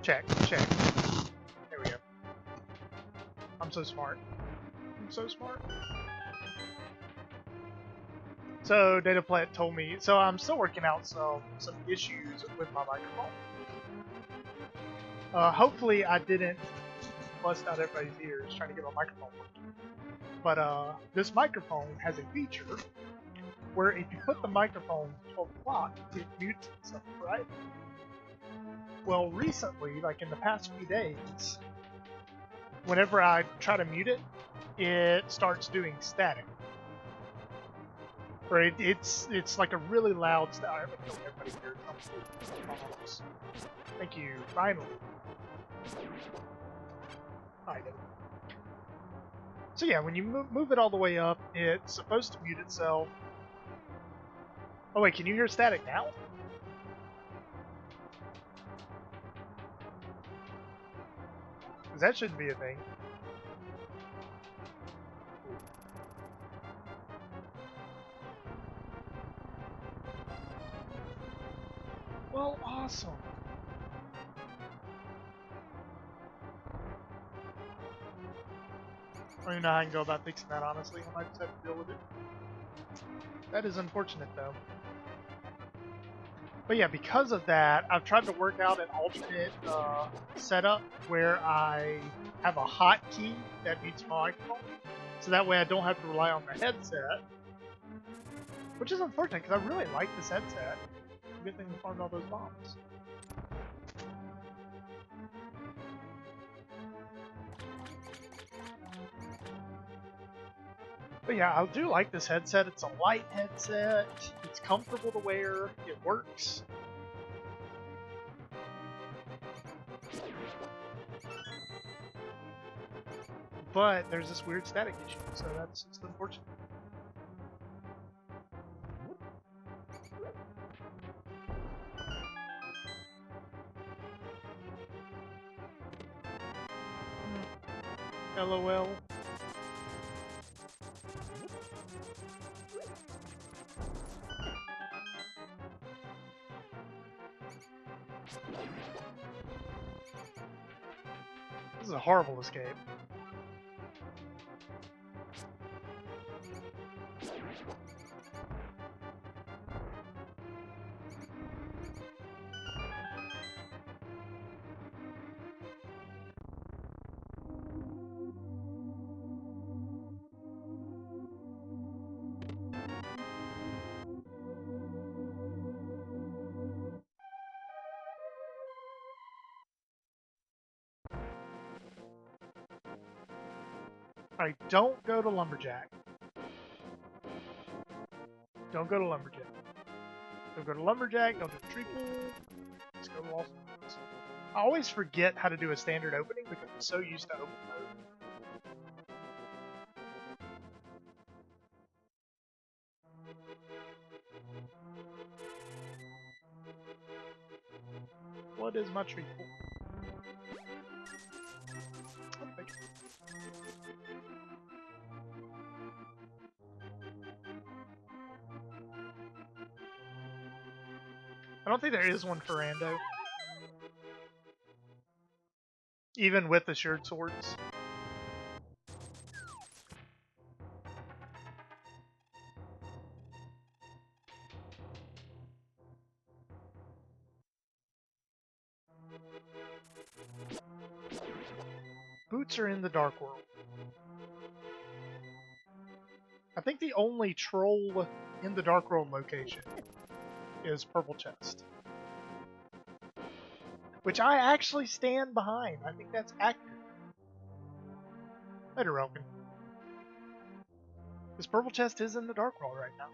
Check, check. There we go. I'm so smart. I'm so smart. So DataPlant told me, so I'm still working out some issues with my microphone. Hopefully I didn't bust out everybody's ears trying to get my microphone working. But this microphone has a feature where if you put the microphone to 12 o'clock, it mutes itself, right? Well, recently, like in the past few days, whenever I try to mute it, it starts doing static. Or it's like a really loud static. Everybody hears. Thank you. Finally. Alright. So yeah, when you move it all the way up, it's supposed to mute itself. Oh wait, can you hear static now? Because that shouldn't be a thing. awesome. I don't even know how I can go about fixing that, honestly. I might just have to deal with it. That is unfortunate, though. But yeah, because of that, I've tried to work out an alternate setup where I have a hotkey that mutes my microphone, so that way I don't have to rely on the headset, which is unfortunate because I really like this headset. Good thing we farmed all those bombs. But yeah, I do like this headset. It's a light headset. It's comfortable to wear. It works. But there's this weird static issue, so that's just unfortunate. LOL. This is a horrible escape. Alright, don't go to Lumberjack. Don't go to Lumberjack. Don't go to Lumberjack, don't do the tree pool. Let's go to Lost Woods. I always forget how to do a standard opening because I'm so used to open mode. What is my tree pool? I don't think there is one for Rando. Even with assured swords. Boots are in the Dark World. I think the only troll in the Dark World location is Purple Chest. Which I actually stand behind. I think that's accurate. Later, Relkin. This Purple Chest is in the Dark World right now.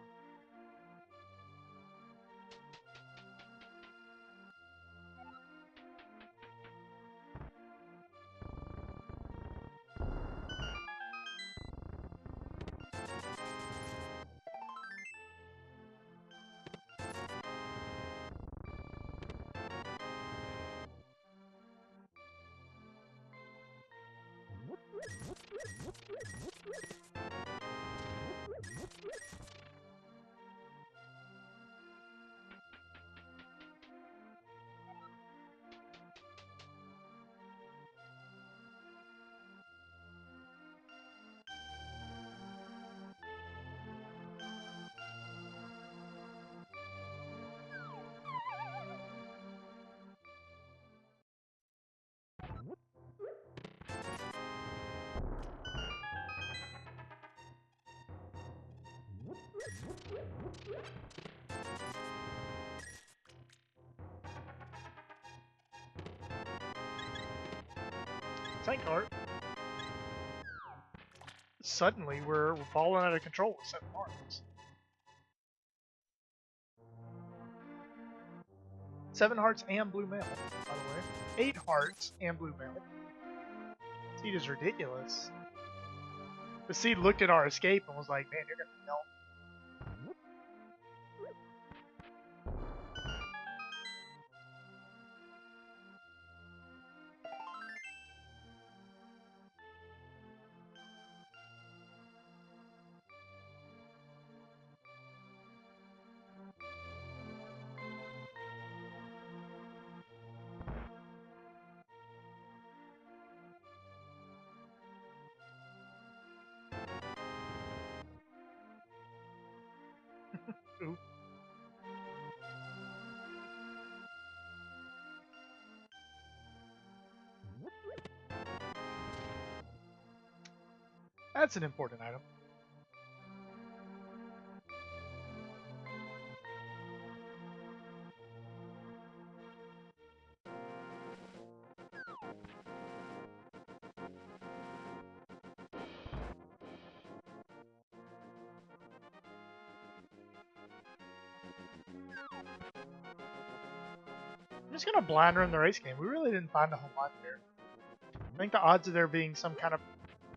Tank art. Suddenly, we're falling out of control with 7 hearts. 7 hearts and blue mail, by the way. 8 hearts and blue mail. Seed is ridiculous. The Seed looked at our escape and was like, man, you're gonna melt. That's an important item. I'm just gonna blind run the race game. We really didn't find a whole lot there. I think the odds of there being some kind of...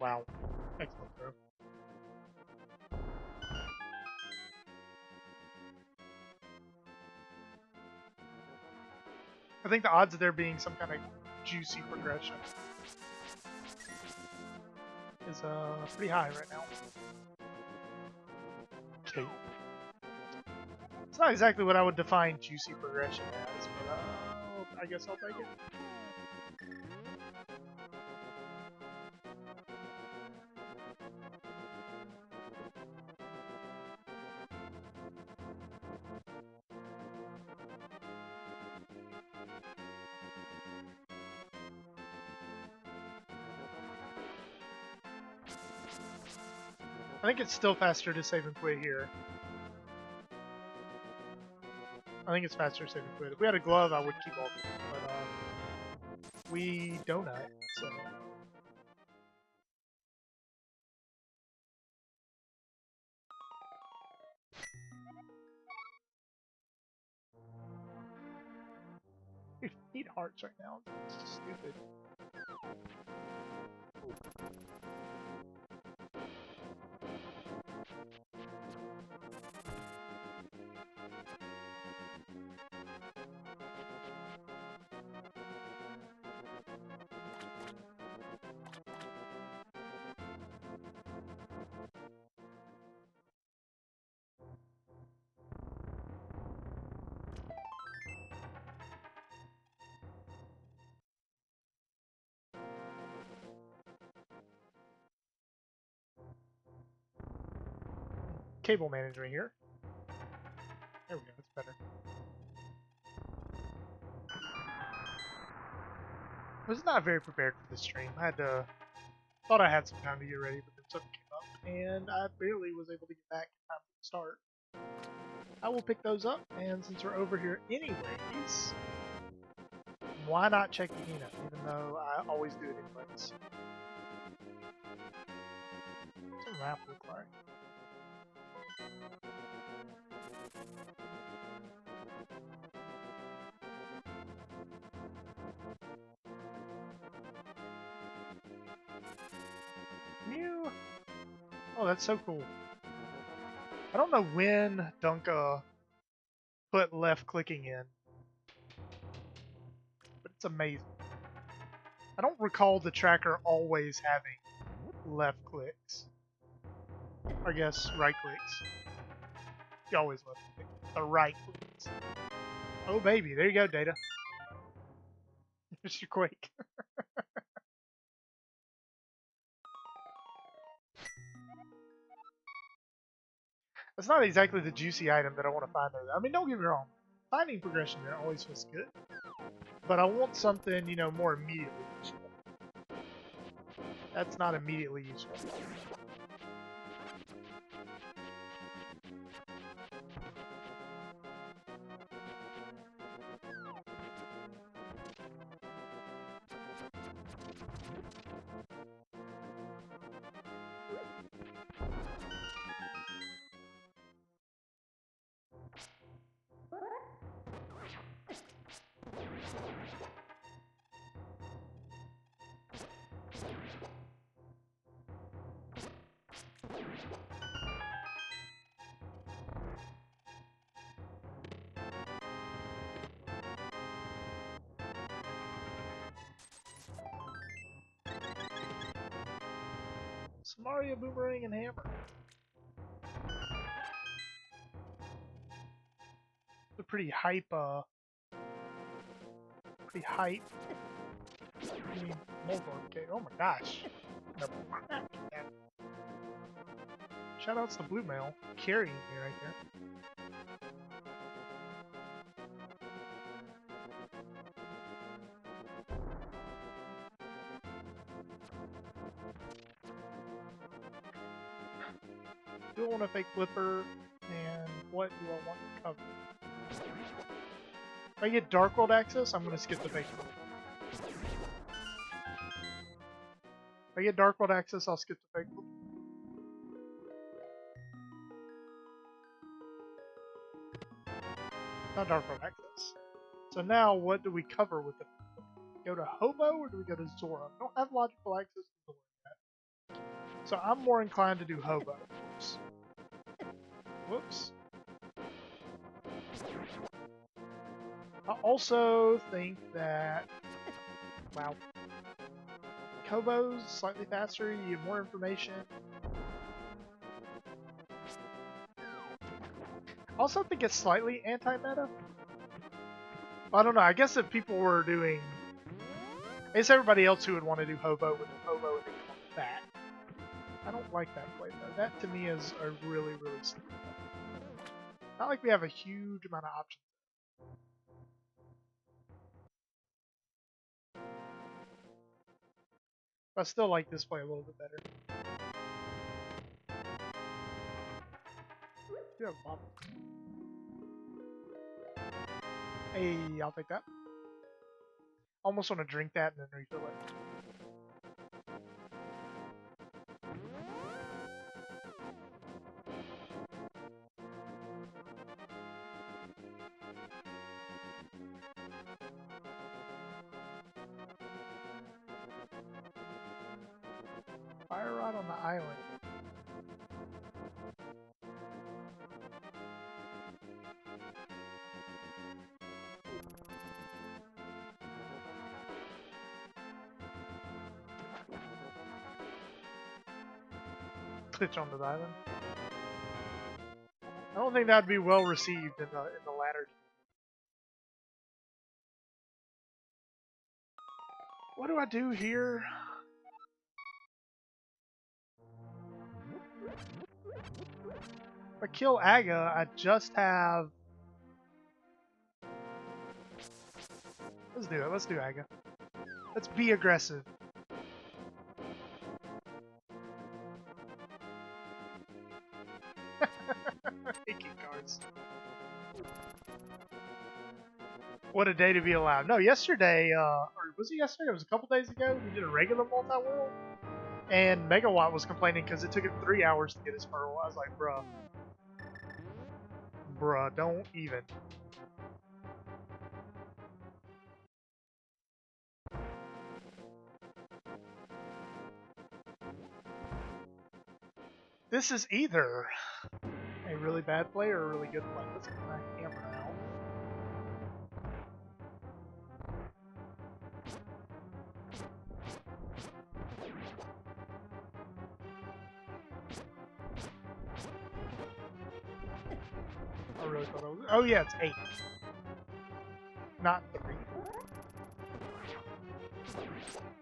Wow. Excellent throw. I think the odds of there being some kind of juicy progression is pretty high right now. Okay. It's not exactly what I would define juicy progression as, but I guess I'll take it. I think it's still faster to save and quit here. I think it's faster to save and quit. If we had a glove, I would keep all of them, but we don't, so... I need hearts right now. It's just stupid. Cable management here. There we go, that's better. I was not very prepared for this stream. I had to... Thought I had some time to get ready, but then something came up, and I barely was able to get back in time for the start. I will pick those up, and since we're over here anyways, why not check the Hina, even though I always do it anyways. What's a map look like? Mew! Oh, that's so cool. I don't know when Dunka put left clicking in, but it's amazing. I don't recall the tracker always having left clicks. I guess right clicks. You always left click. The right clicks. Oh baby, there you go, Data. Here's your Quake. That's not exactly the juicy item that I want to find there. I mean, don't get me wrong. Finding progression there always feels good. But I want something, you know, more immediately useful. That's not immediately useful. Mario Boomerang and Hammer. It's a pretty hype, I mean, okay. Oh my gosh. Shoutouts to Blue Mail carrying me right there. do I want a fake flipper, and what do I want to cover? If I get Dark World access, I'm going to skip the fake flipper. If I get Dark World access, I'll skip the fake flipper. Not Dark World access. So now, what do we cover with it? Go to Hobo, or do we go to Zora? I don't have logical access to Zora yet. So I'm more inclined to do Hobo. Whoops. Whoops. I also think that, wow, Hobo's slightly faster, you get more information. I also think it's slightly anti-meta. I don't know, I guess if people were doing, I guess everybody else who would want to do Hobo would do Hobo and then come up with that. I don't like that play though. That to me is a really, really stupid play. Not like we have a huge amount of options. I still like this play a little bit better. You have a bottle. Hey, I'll take that. Almost want to drink that and then refill it. Fire rod on the island. Glitch onto the island. I don't think that'd be well received in the latter. What do I do here? If I kill Aga, I just have. Let's do it. Let's do Aga. Let's be aggressive. Taking cards. What a day to be alive. No, yesterday, or was it yesterday? It was a couple days ago. We did a regular multi-world, and Megawatt was complaining because it took him 3 hours to get his pearl. I was like, bruh. Bruh, don't even. This is either a really bad play or a really good play. Let's get my hammer out. I really thought I was. Oh yeah, it's 8. Not 3.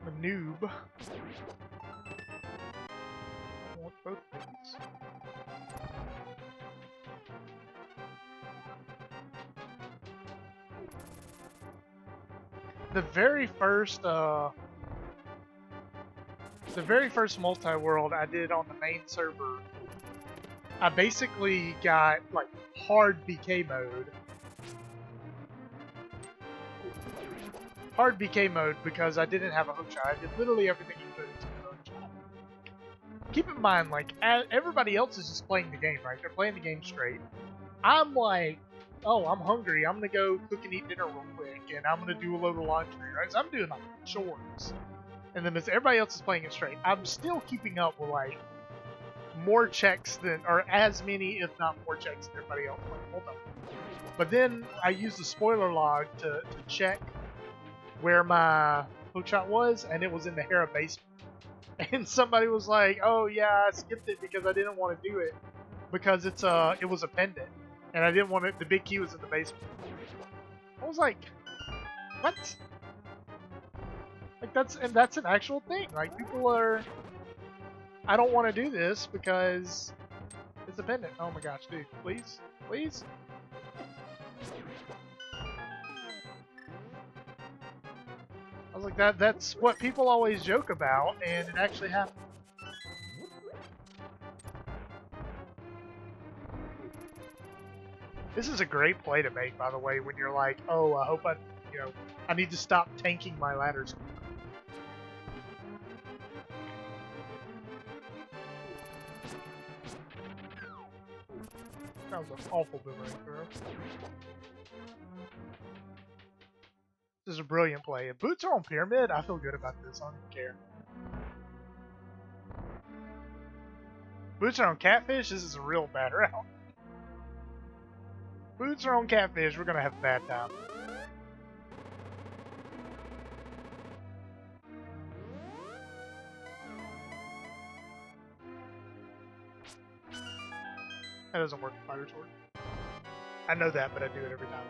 I'm a noob. I want both of these. The very first multi-world I did on the main server, I basically got like hard BK mode. Hard BK mode because I didn't have a hook shot. I did literally everything you could to the hook shot. Keep in mind, like, everybody else is just playing the game, right? They're playing the game straight. I'm like, oh, I'm hungry. I'm gonna go cook and eat dinner real quick, and I'm gonna do a load of laundry, right? So I'm doing like chores. And then as everybody else is playing it straight, I'm still keeping up with like more checks than, or as many, if not more checks than everybody else playing multi. But then I used the spoiler log to check where my hookshot was, and it was in the Hera basement. And somebody was like, "Oh yeah, I skipped it because I didn't want to do it because it was a pendant, and I didn't want it. The big key was in the basement." I was like, "What?" Like that's an actual thing. Like people are. I don't want to do this because it's a pendant. Oh my gosh, dude! Please, please. I was like, that's what people always joke about, and it actually happened. This is a great play to make, by the way, when you're like, oh, I hope I need to stop tanking my ladders. That was an awful boomerang throw. This is a brilliant play. If boots are on pyramid, I feel good about this. I don't even care. Boots are on catfish, this is a real bad route. Boots are on catfish, we're gonna have a bad time. That doesn't work with fighter sword. I know that, but I do it every time.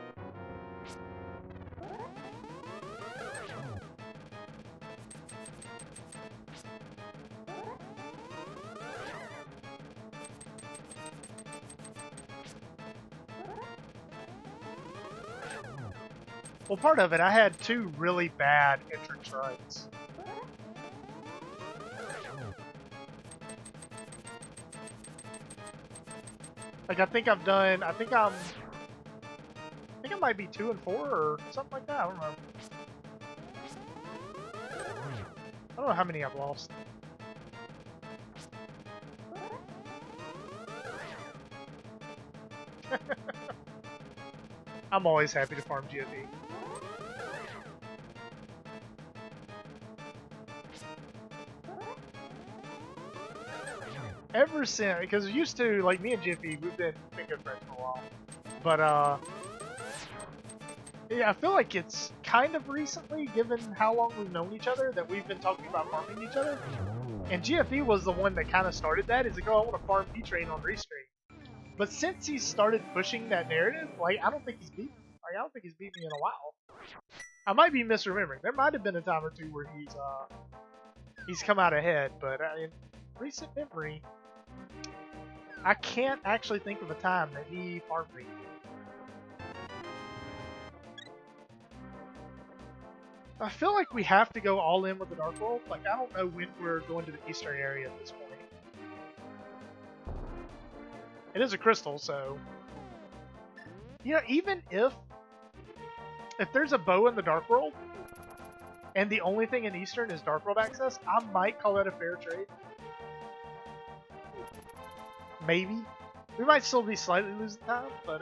Well, part of it, I had two really bad entrance runs. Like, I think I might be 2 and 4 or something like that. I don't know. I don't know how many I've lost. I'm always happy to farm GFE. Ever since, because it used to, like, me and GFE, we've been good friends for a while. But, yeah, I feel like it's kind of recently, given how long we've known each other, that we've been talking about farming each other. And GFE was the one that kind of started that. He's like, oh, I want to farm P-Train on Restream. But since he started pushing that narrative, like, I don't think he's beat me. Like, I don't think he's beat me in a while. I might be misremembering. There might have been a time or two where he's come out ahead, but in recent memory, I can't actually think of a time that he farmed me. I feel like we have to go all in with the Dark World. Like, I don't know when we're going to the eastern area at this point. It is a crystal, so... You know, even if there's a bow in the Dark World, and the only thing in Eastern is Dark World access, I might call that a fair trade. Maybe. We might still be slightly losing time, but,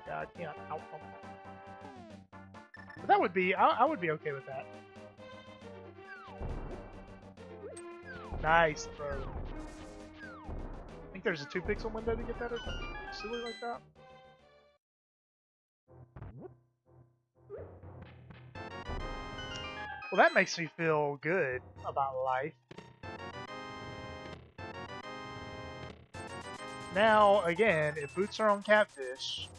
yeah, I can't outcome. But that would be, I would be okay with that. Nice throw. I think there's a 2-pixel window to get that or something silly like that. Well, that makes me feel good about life. Now, again, if boots are on catfish...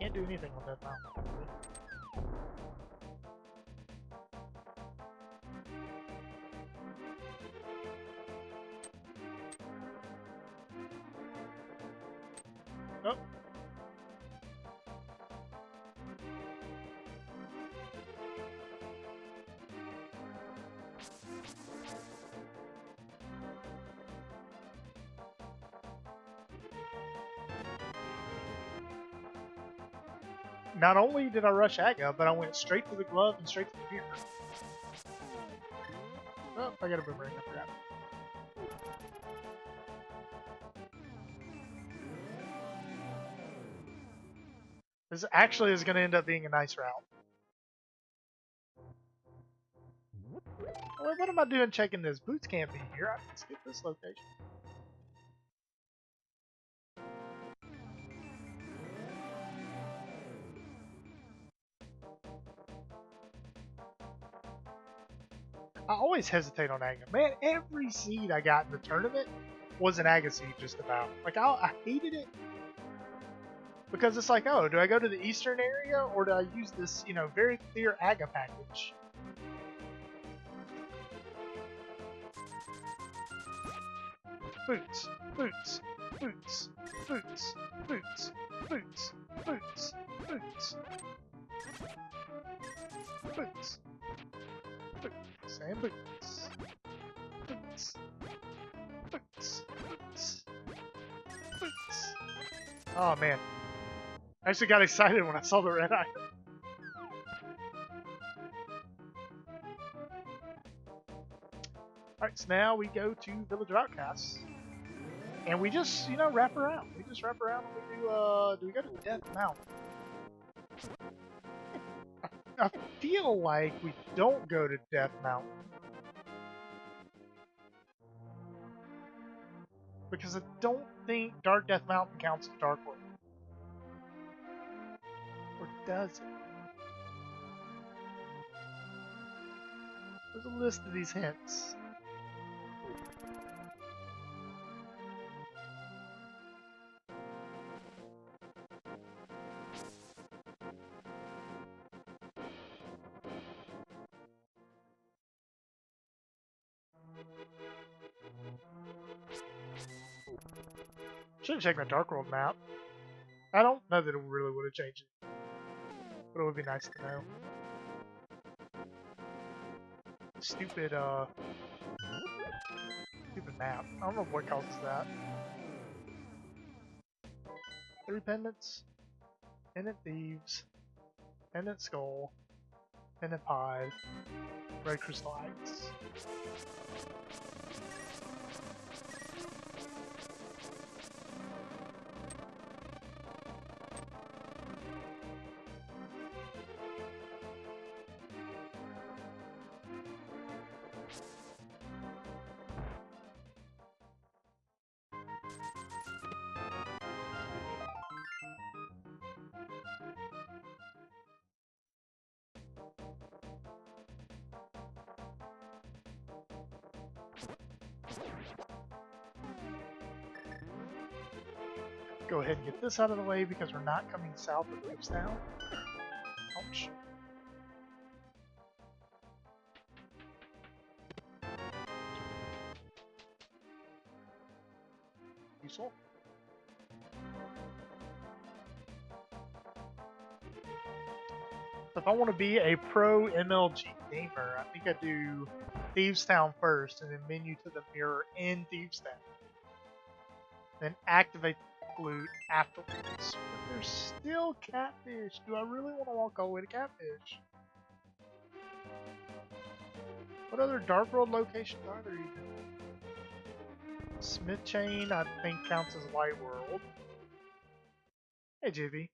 Can't do anything on that now. Oh. Not only did I rush Aga, but I went straight to the glove and straight to the mirror. Oh, I got a boomerang, I forgot. This actually is going to end up being a nice route. Well, what am I doing checking this? Boots can't be here. I can skip this location. I always hesitate on Aga. Man, every seed I got in the tournament was an Aga seed just about. Like, I hated it. Because it's like, oh, do I go to the eastern area or do I use this, you know, very clear Aga package? Boots, boots, boots, boots, boots, boots, boots, boots, boots, boots. boots, and boots. Boots. Boots. Boots. Boots. Oh man. I actually got excited when I saw the red item. Alright, so now we go to Village of Outcasts. And we just, wrap around. We just wrap around and we do we go to Death Mountain? I feel like we don't go to Death Mountain. Because I don't think Dark Death Mountain counts as Dark World. Or does it? There's a list of these hints. Should have checked my Dark World map. I don't know that it really would have changed it. But it would be nice to know. Stupid map. I don't know what causes that. 3 pendants. Pendant Thieves. Pendant Skull. Pendant Pied. Red Crystal Ice. Go ahead and get this out of the way because we're not coming south of Gravestown. Ouch. Useful. If I want to be a pro MLG gamer, I think I do Thievestown first and then menu to the mirror in Thievestown. Then activate flute afterwards. But there's still catfish. Do I really want to walk all the way to catfish? What other Dark World locations are there even? Smith Chain, I think, counts as Light World. Hey, JV.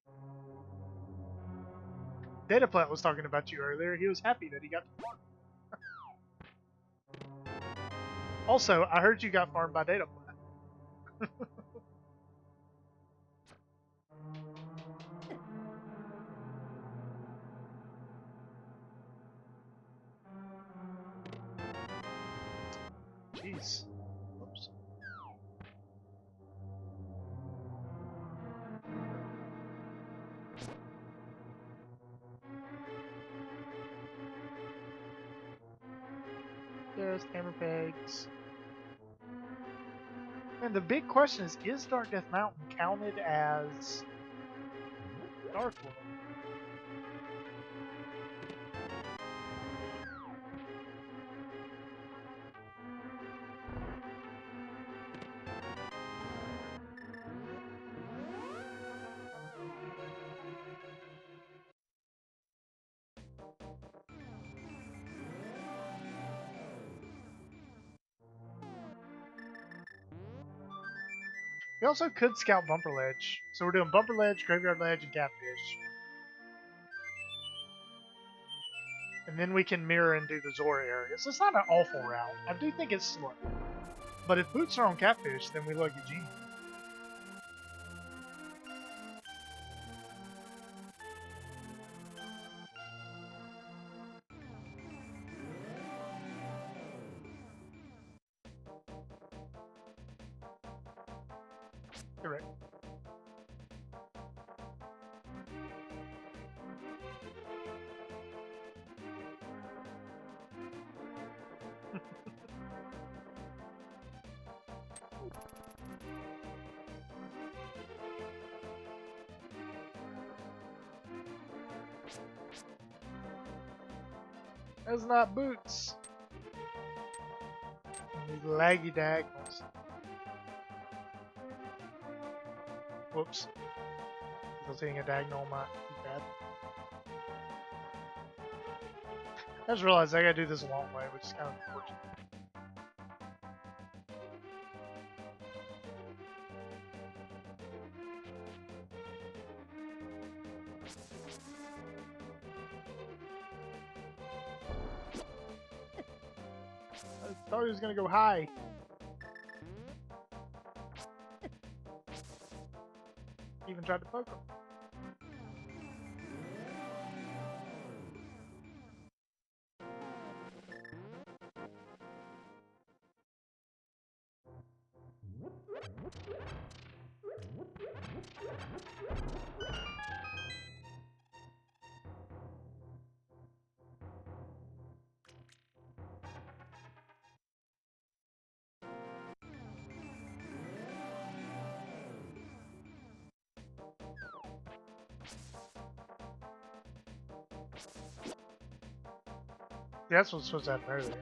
Dataplant was talking about you earlier. He was happy that he got to farm. Also, I heard you got farmed by Dataplant. Jeez. Oops. Just hammer pegs. And the big question is Dark Death Mountain counted as Dark World? We also could scout Bumper Ledge. So we're doing Bumper Ledge, Graveyard Ledge, and Catfish. And then we can mirror and do the Zora area. So it's not an awful route. I do think it's slow. But if boots are on Catfish, then we look at Genie. Correct. That's not boots. laggy diagonals. Whoops. I was hitting a diagonal on my keypad. I just realized I gotta do this a long way, which is kind of unfortunate. I thought he was gonna go high. Even tried to poke him. That's what's supposed to happen earlier.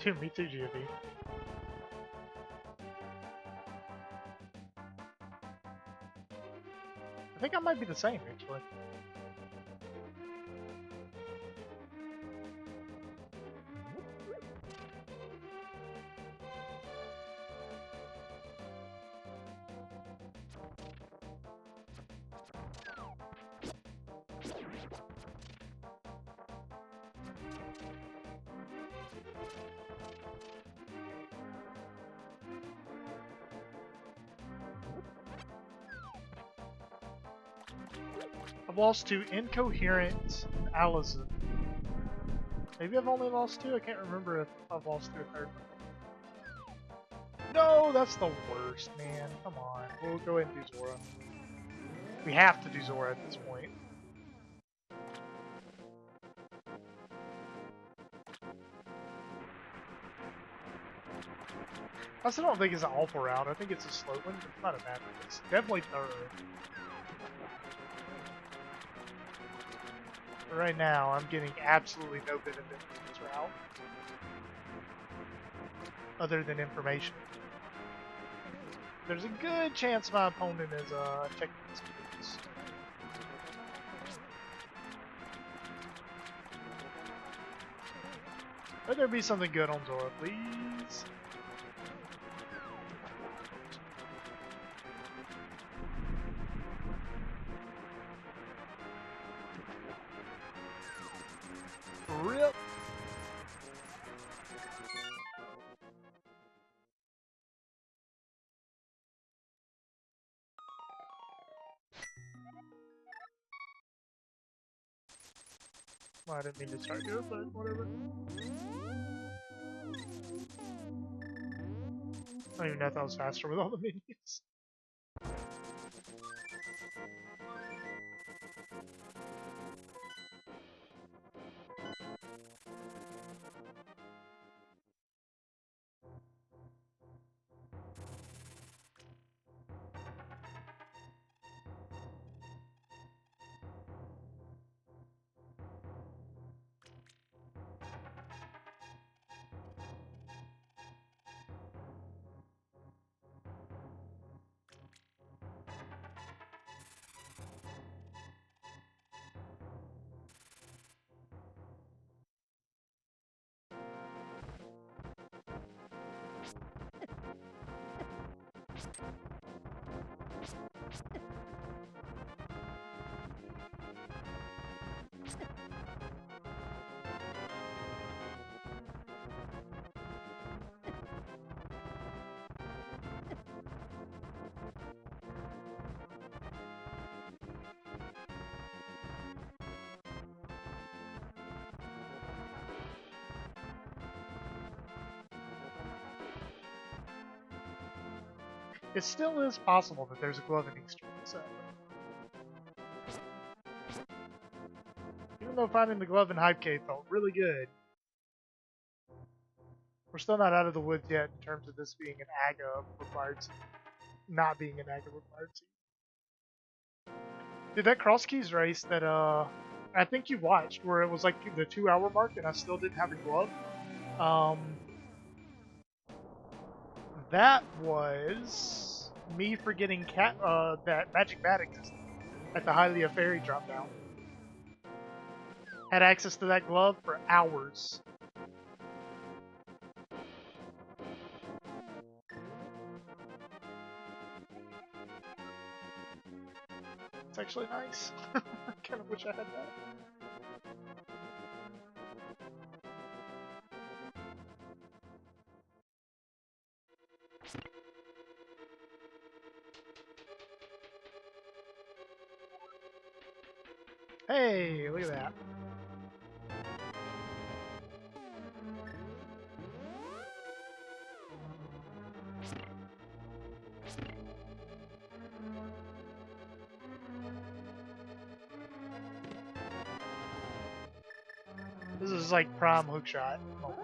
Dude, me too, GFE. I think I might be the same, actually. I've lost to Incoherent and Alizon. Maybe I've only lost two? I can't remember if I've lost to a third one. No, that's the worst, man. Come on. We'll go ahead and do Zora. We have to do Zora at this point. I still don't think it's an awful route. I think it's a slow one. It's not a bad one. It's definitely third. But right now, I'm getting absolutely no benefit from this route. Other than information. There's a good chance my opponent is checking his skills. Let there be something good on Zora, please. Rip. Well, I didn't mean to start here, but whatever. I don't even know if I was faster with all the minions. It still is possible that there's a glove in Easter. So, even though finding the glove in Hype Cave felt really good, we're still not out of the woods yet in terms of this being an AGA required seed. Not being an AGA required seed. Did that cross keys race that I think you watched, where it was like the 2-hour mark and I still didn't have a glove? That was me forgetting that Magic Bat existed at the Hylia Ferry drop down. Had access to that glove for hours. It's actually nice. I kind of wish I had that. Hey, look at that. This is like prime hookshot. Oh,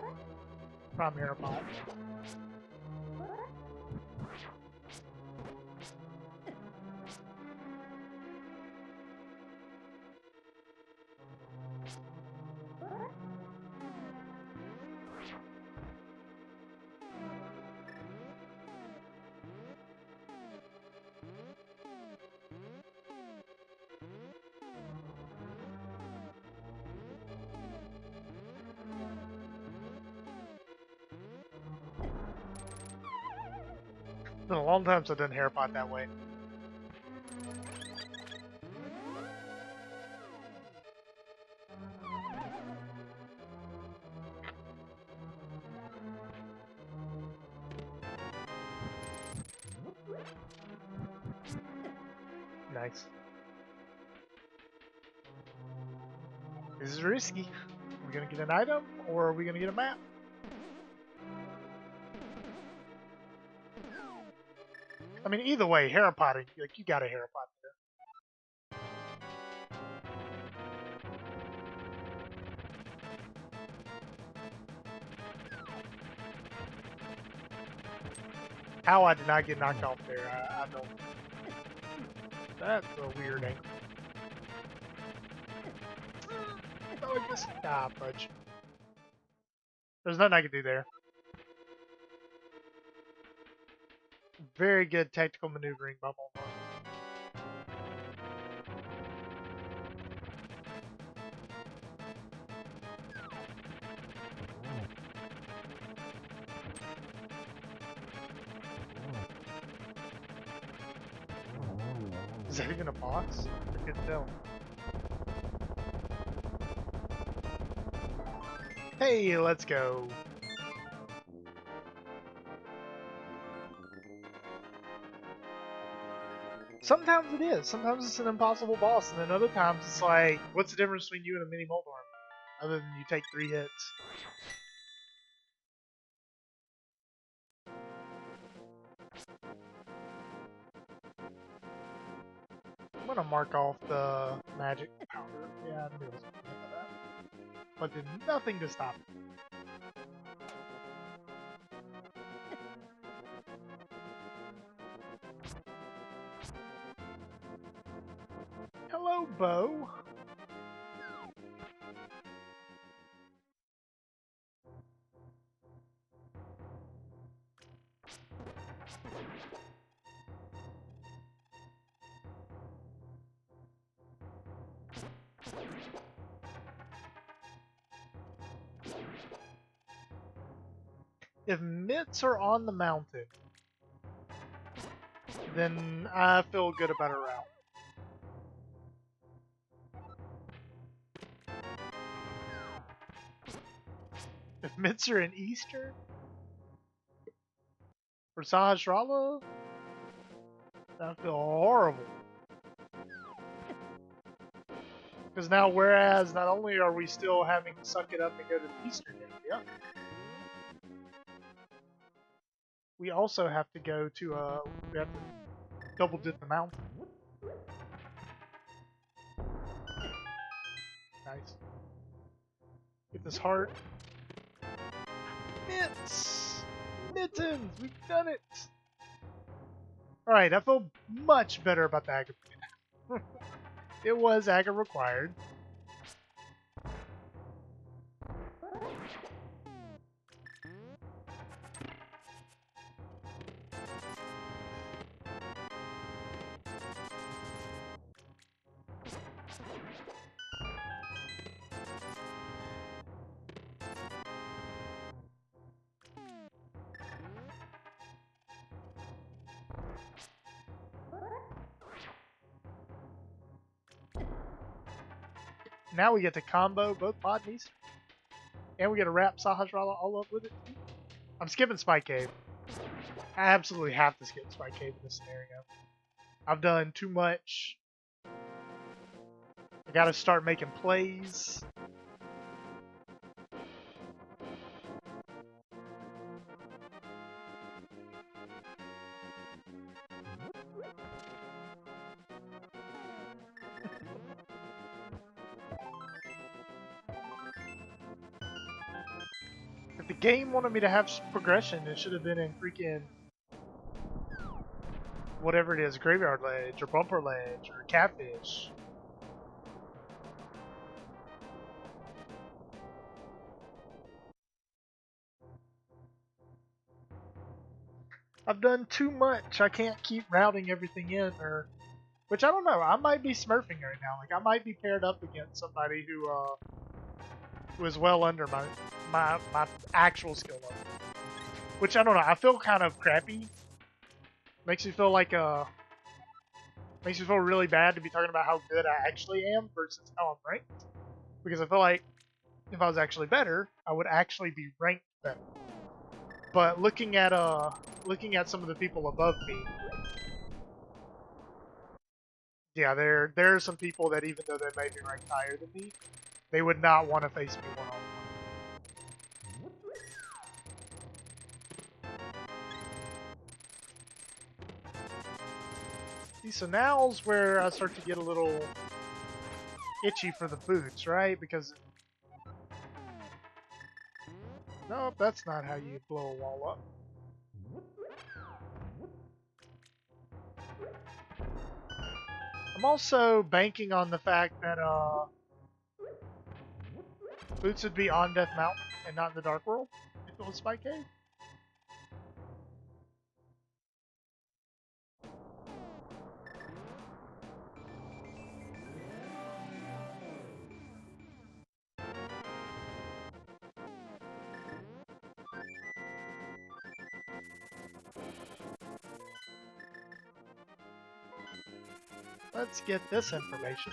prime Aeropod. It's been a long time since I've done Aeropod that way. Nice. This is risky. Are we gonna get an item, or are we gonna get a map? I mean, either way, Aeropod, like, you got a Aeropod there. How I did not get knocked off there, I don't. That's a weird angle. Oh, I guess. Ah, fudge. There's nothing I can do there. Very good tactical maneuvering by Bulma. Is that even a boss? I couldn't tell. Hey, let's go. Sometimes it is. Sometimes it's an impossible boss, and then other times it's like, what's the difference between you and a mini Moldorm? Other than you take 3 hits. I'm gonna mark off the magic powder. Yeah, I knew it was gonna be that. But did nothing to stop it. Hello, Bo. If mitts are on the mountain, then I feel good about a route. If mitts are in Eastern or Sahasrara, I feel horrible. Because now, whereas not only are we still having to suck it up and go to the Eastern area, we also have to go to we have to double dip the mountain. Nice. Get this heart. Mitts! Mittens! We've done it! Alright, I feel much better about the agri. It was agri required. Now we get to combo both bodies. And we get to wrap Sahasrara all up with it. I'm skipping Spike Cave. I absolutely have to skip Spike Cave in this scenario. I've done too much. I gotta start making plays. If the game wanted me to have progression, it should have been in freaking whatever it is, Graveyard Ledge or Bumper Ledge or Catfish. I've done too much. I can't keep routing everything in, or which I don't know. I might be smurfing right now. Like I might be paired up against somebody who is well under my actual skill level. Which I don't know. I feel kind of crappy. Makes me feel like makes me feel really bad to be talking about how good I actually am versus how I'm ranked. Because I feel like if I was actually better, I would actually be ranked better. But looking at some of the people above me, yeah, there are some people that even though they may be ranked higher than me, they would not want to face me one-on-one. See, so now's where I start to get a little itchy for the boots, right? Because nope, that's not how you blow a wall up. I'm also banking on the fact that boots would be on Death Mountain and not in the Dark World if it was Spike Cave. Let's get this information.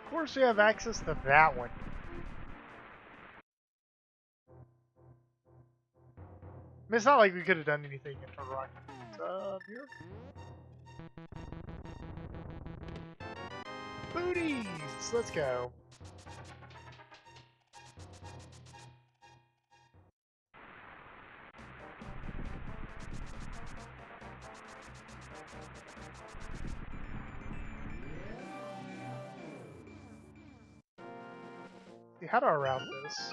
Of course we have access to that one. I mean, it's not like we could have done anything in Turtle Rock. Here. Booties! Let's go. See, how do I route this?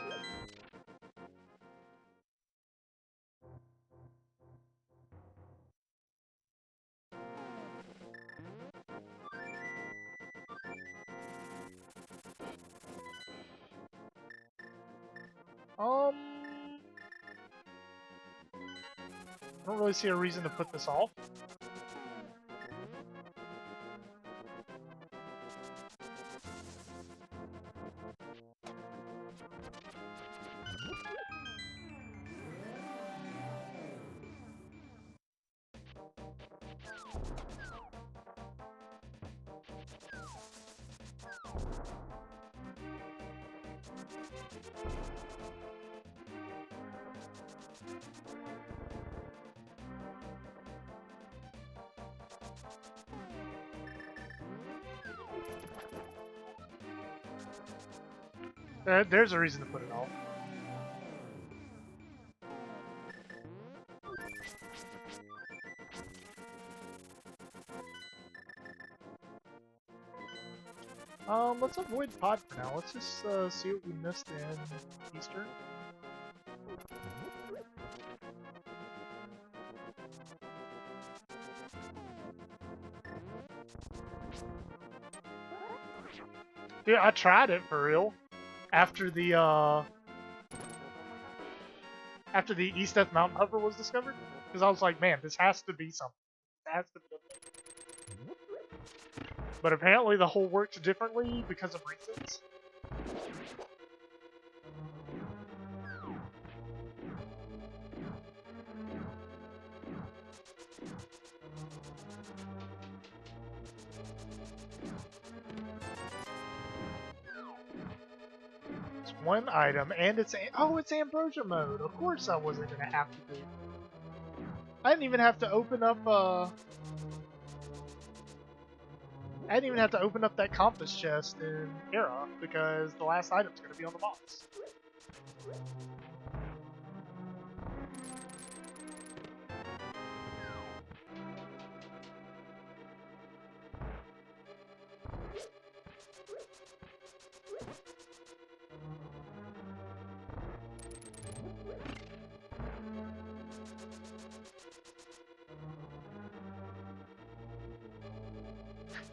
I don't really see a reason to put this off. There's a reason to put it off. Let's avoid pod for now. Let's just see what we missed in Eastern. Dude, I tried it for real. After the East Death Mountain Hover was discovered, because I was like, man, this has to be something. It has to be. But apparently the hole works differently because of reasons. It's one item, and it's Ambrosia mode. Of course I wasn't gonna have to do. I didn't even have to open up I didn't even have to open up that compass chest in Era because the last item's gonna be on the box.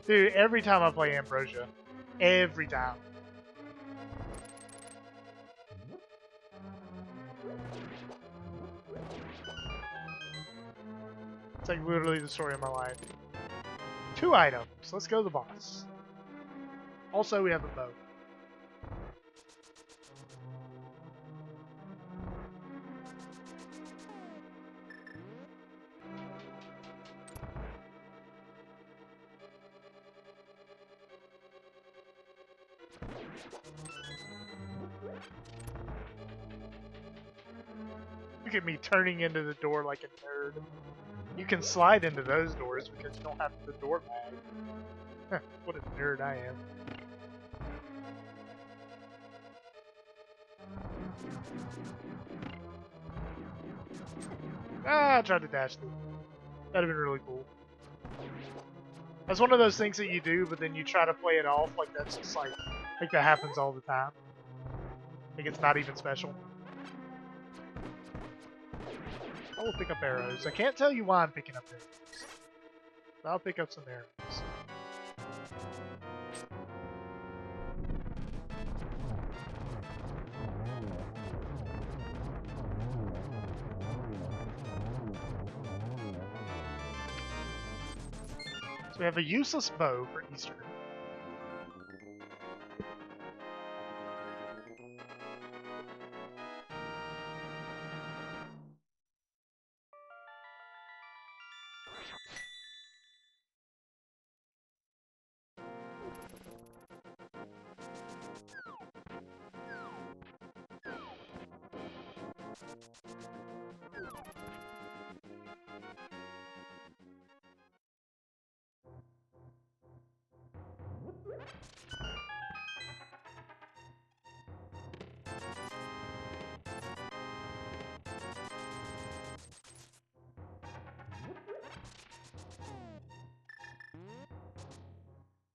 Dude, every time I play Ambrosia, every time. It's like literally the story of my life. 2 items. Let's go to the boss. Also, we have a bow. Look at me turning into the door like a nerd. You can slide into those doors because you don't have the door bag. What a nerd I am. Ah, I tried to dash through. That'd have been really cool. That's one of those things that you do, but then you try to play it off like that's just like that happens all the time. Like it's not even special. I will pick up arrows. I can't tell you why I'm picking up arrows. But I'll pick up some arrows. So we have a useless bow for Eastern.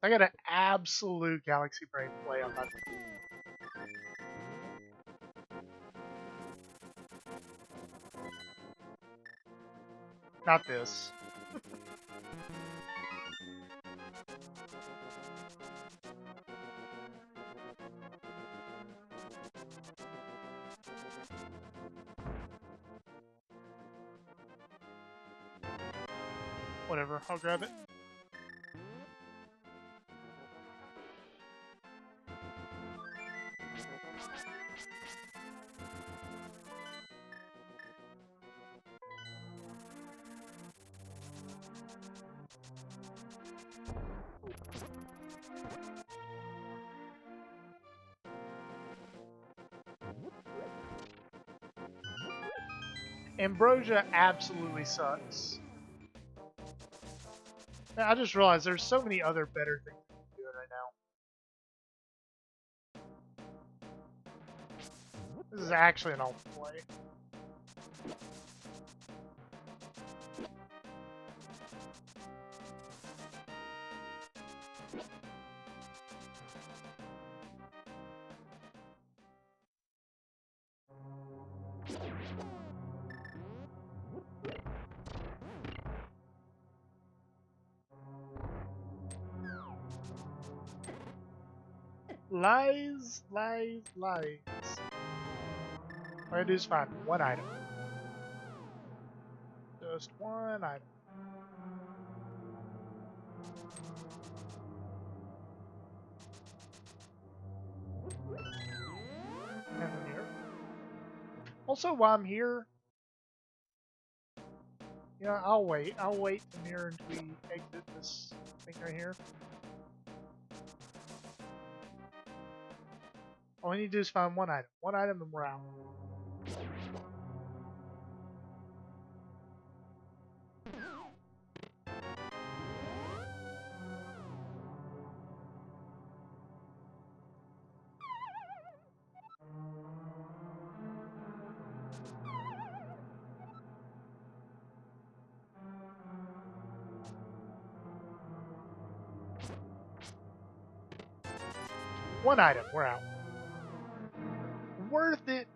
I got an absolute Galaxy Brain play on that. Not this. Whatever, I'll grab it. Ambrosia absolutely sucks. Man, I just realized there's so many other better things to do right now. This is actually an awful play. Lies, lies, lies. All I gotta do is find one item. Just one item. And I'm here. Also, while I'm here, you know, I'll wait. I'll wait from here until we exit this thing right here. All we need to do is find one item. One item and we're out. One item, we're out. Worth it.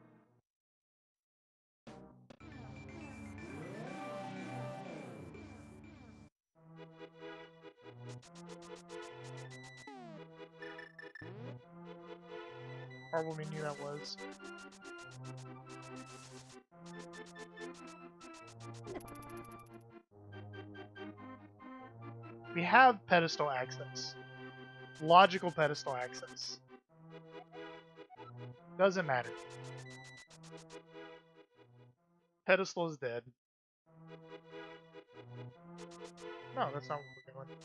Horrible menu that was. We have pedestal access. Logical pedestal access. Doesn't matter. Pedestal is dead. No, that's not what we're doing.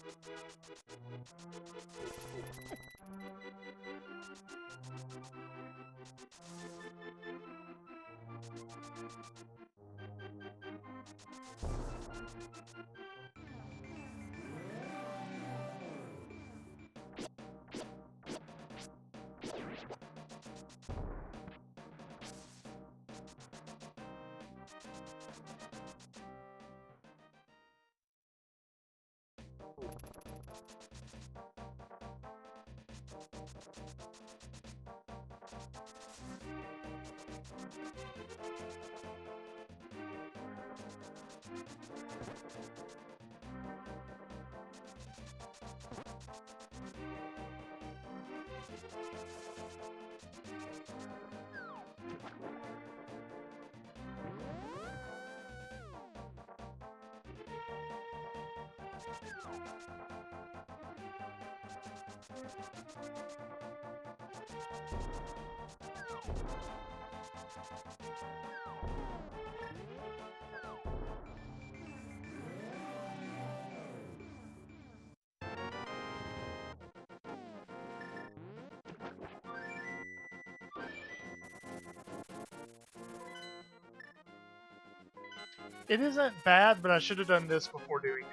It isn't bad, but I should have done this before doing it.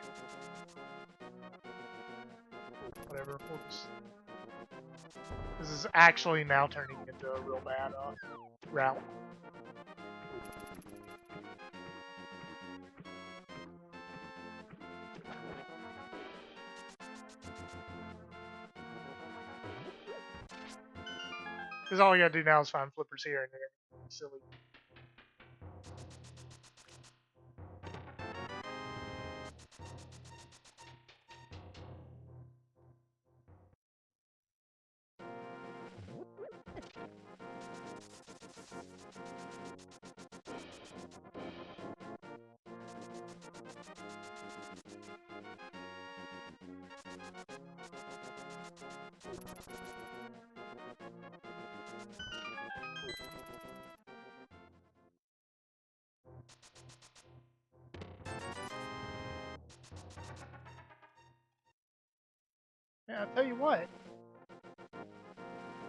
Whatever, we'll just... This is actually now turning into a real bad route. Because all we gotta do now is find flippers here and everything's silly. Yeah, I'll tell you what.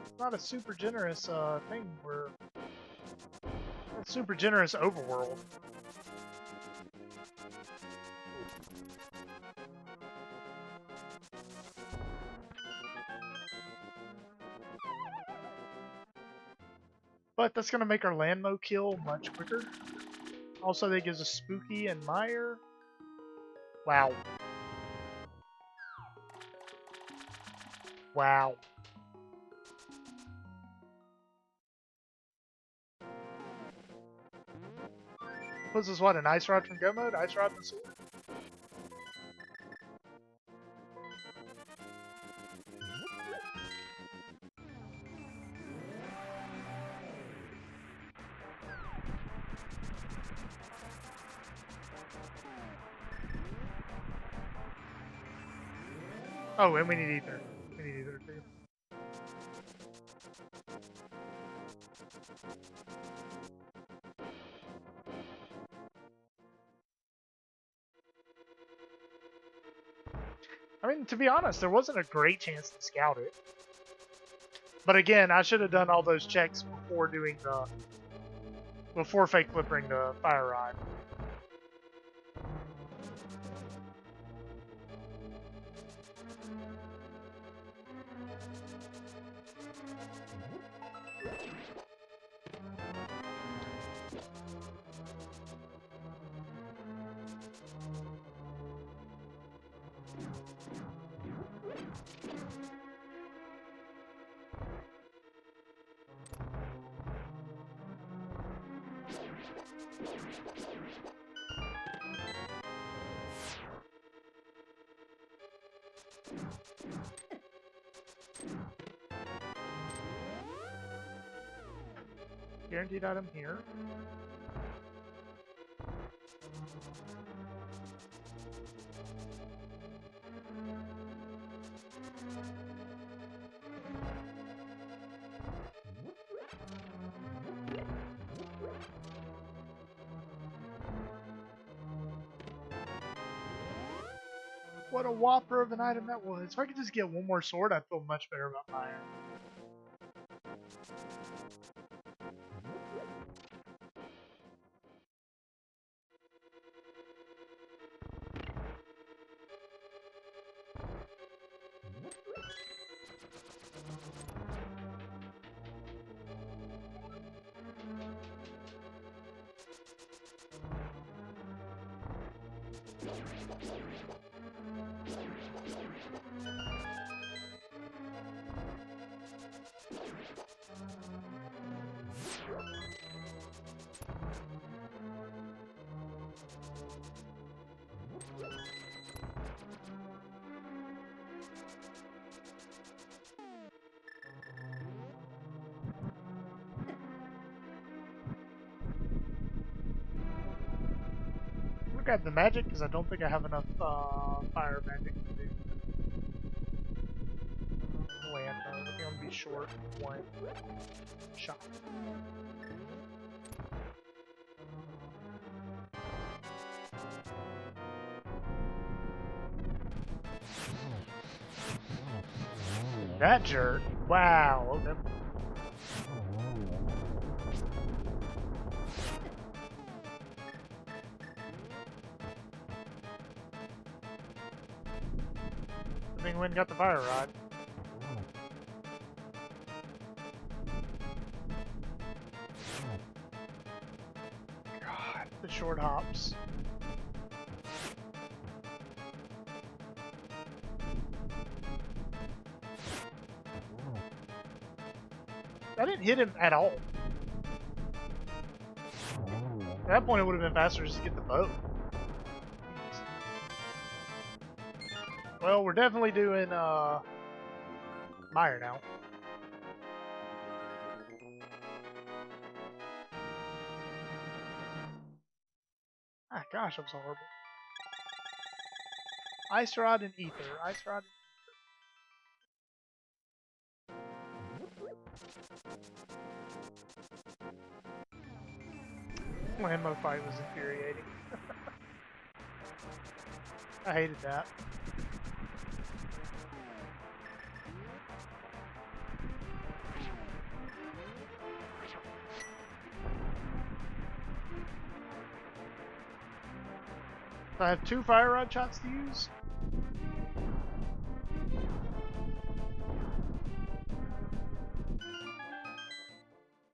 It's not a super generous thing where... It's super generous overworld. But that's going to make our Landmo kill much quicker. Also, that gives us Spooky and Mire. Wow. Wow. Puts us what, an Ice Rod from Go Mode? Ice Rod and Sword? Oh, and we need Ether. We need Ether too. I mean, to be honest, there wasn't a great chance to scout it. But again, I should have done all those checks before doing the... before fake flipping the Fire Rod. Guaranteed item here. What a whopper of an item that was. If I could just get one more sword, I'd feel much better about my iron. I'll grab the magic because I don't think I have enough fire magic to do land. I think I'm gonna be short one shot. That jerk! Wow. Okay. I think Wynn got the fire rod. God, the short hops. I didn't hit him at all. At that point, it would have been faster just to get the bow. Well, we're definitely doing Mire now. Ah, gosh, I'm so horrible. Ice Rod and Ether. Ice Rod and Landmo fight was infuriating. I hated that. I have 2 fire rod shots to use.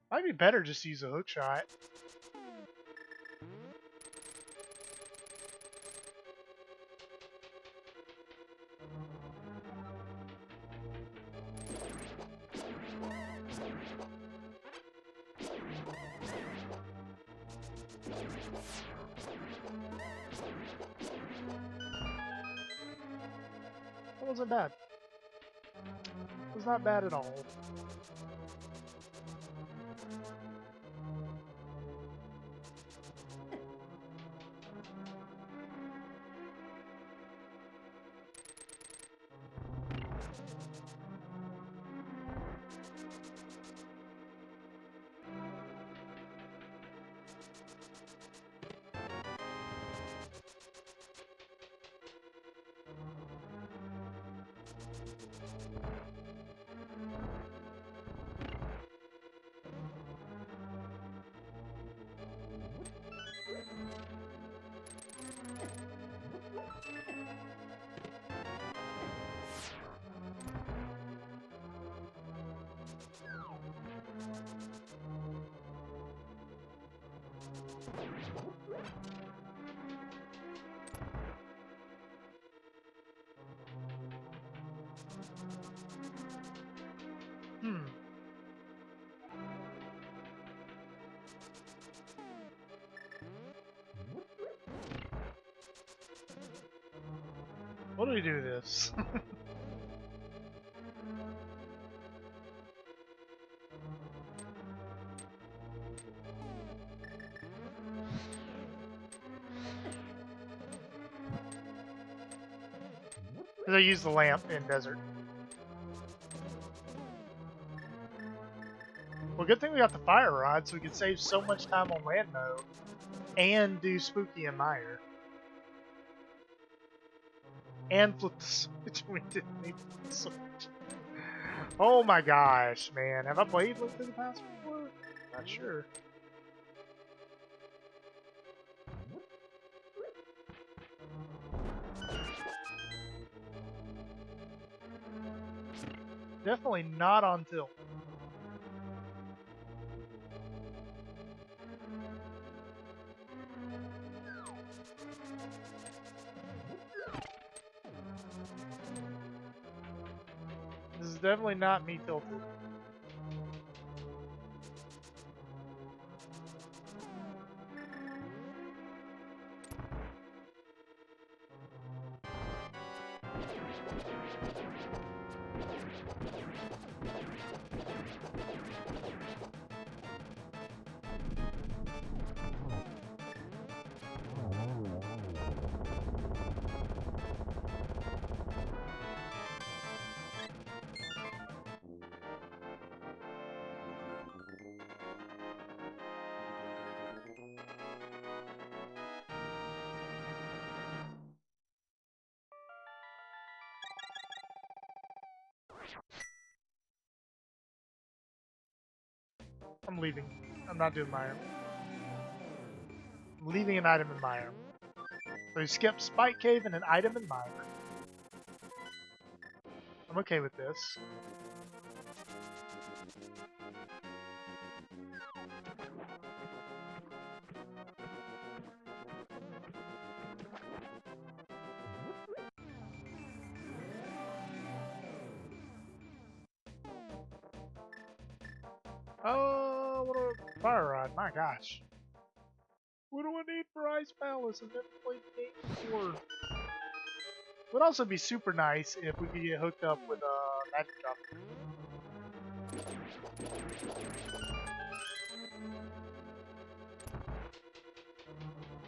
Might be better just to use a hook shot. That wasn't bad. It was not bad at all. What do we do this? Because I use the lamp in desert. Well, good thing we got the fire rod, so we can save so much time on land mode and do Spooky and Meyer. And flip the switch. We didn't need the switch. Oh my gosh, man. Have I played Link to the Past before? Not sure. Definitely not on tilt. This is definitely not me tilted. I'm leaving. I'm not doing Meyer. I'm leaving an item in Meyer. So we skip Spike Cave and an item in Meyer. I'm okay with this. Oh, what a fire rod, my gosh. What do I need for Ice Palace? I've never played the game before. Would also be super nice if we could get hooked up with a magic drop.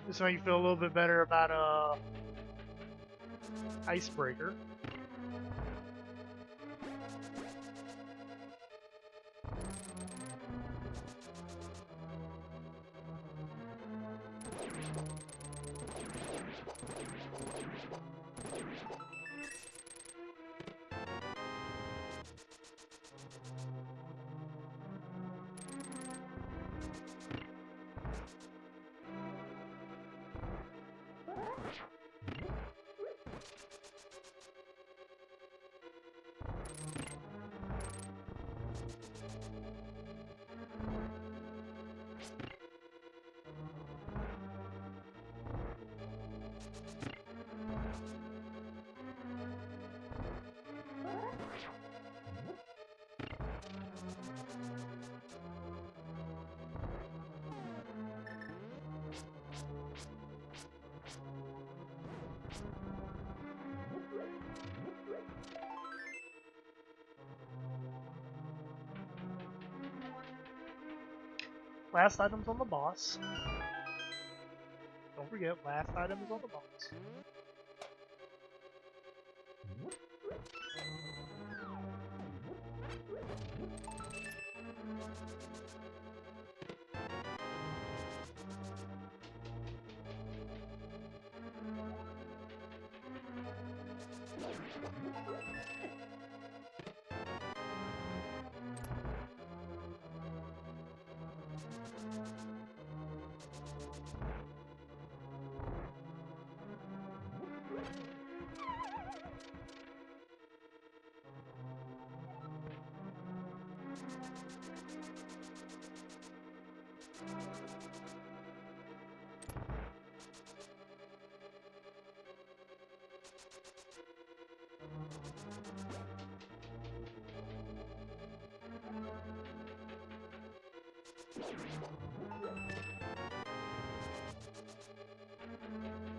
This make you feel a little bit better about Icebreaker. Last item's on the boss. Don't forget, last item is on the boss.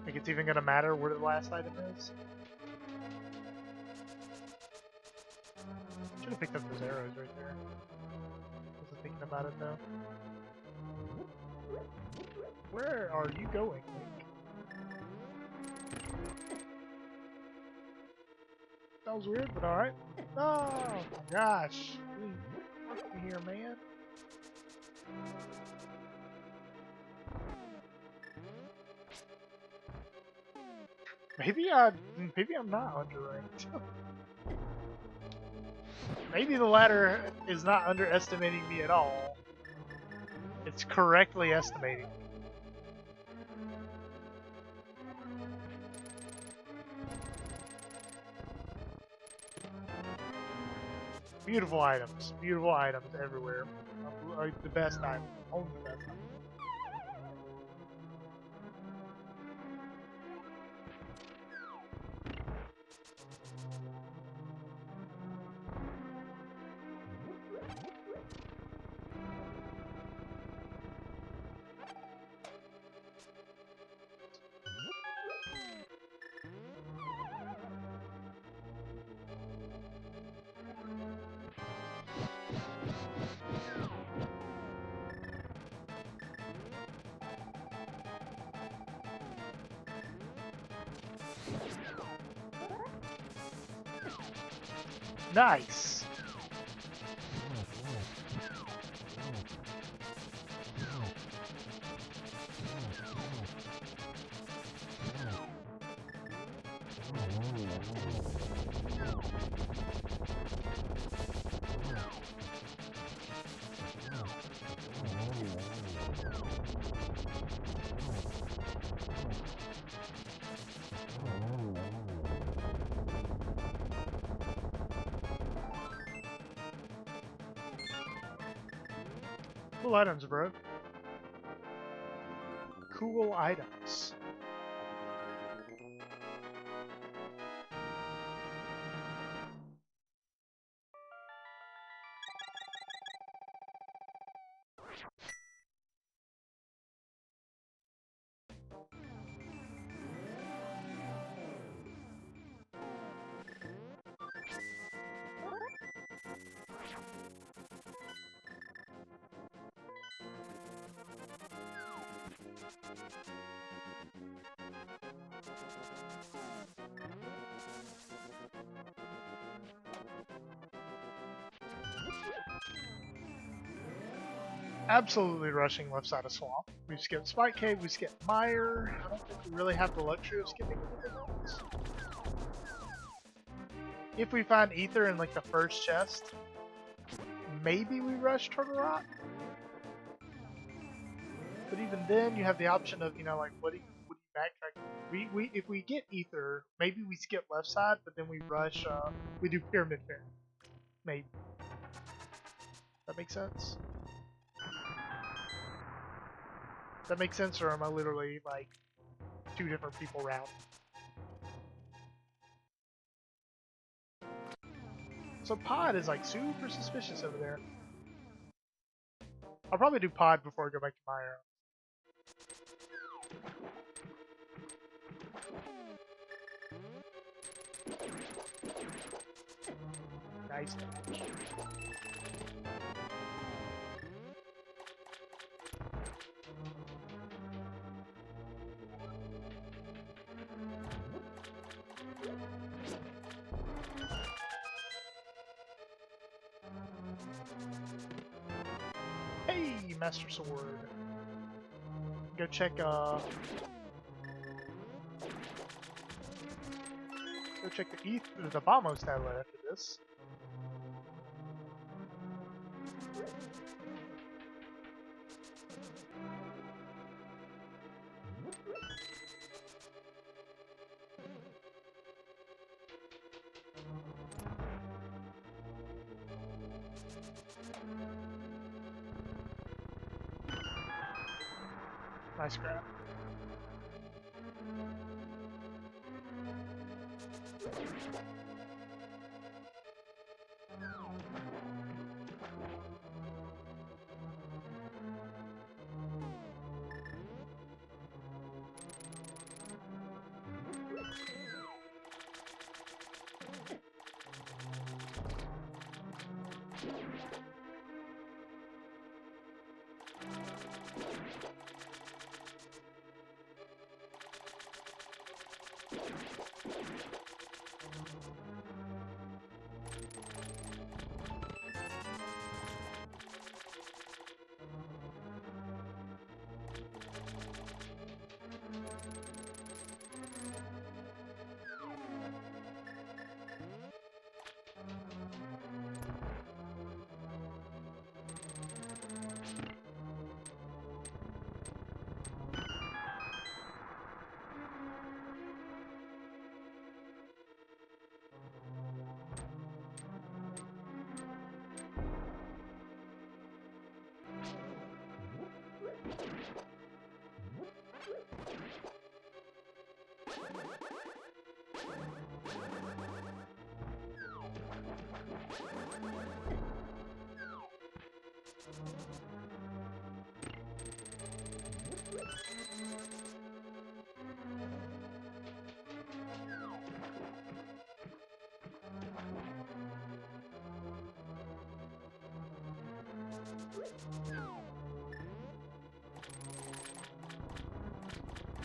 Think it's even gonna matter where the last item is? Should have picked up those arrows right there. Wasn't thinking about it though. Where are you going, Link? That was weird, but alright. Oh my gosh. Fuck me here, man. Maybe I'm not underranked. Maybe the ladder is not underestimating me at all. It's correctly estimating me. Beautiful items everywhere. The best item, only the best item. Nice! Cool items, bro. Cool items. Absolutely rushing left side of swamp. We've skipped Spike Cave, we skipped Mire. I don't think we really have the luxury of skipping anything else. If we find Ether in like the first chest, maybe we rush Turtle Rock. But even then, you have the option of, you know, like what do you backtrack? If we get Ether, maybe we skip left side, but then we rush. We do Pyramid Fair. Maybe. That makes sense. That makes sense, or am I literally like two different people round? So Pod is like super suspicious over there. I'll probably do Pod before I go back to my arrow. Nice. Hey, Master Sword. Go check Go check the Bombos tablet after this. Nice grab.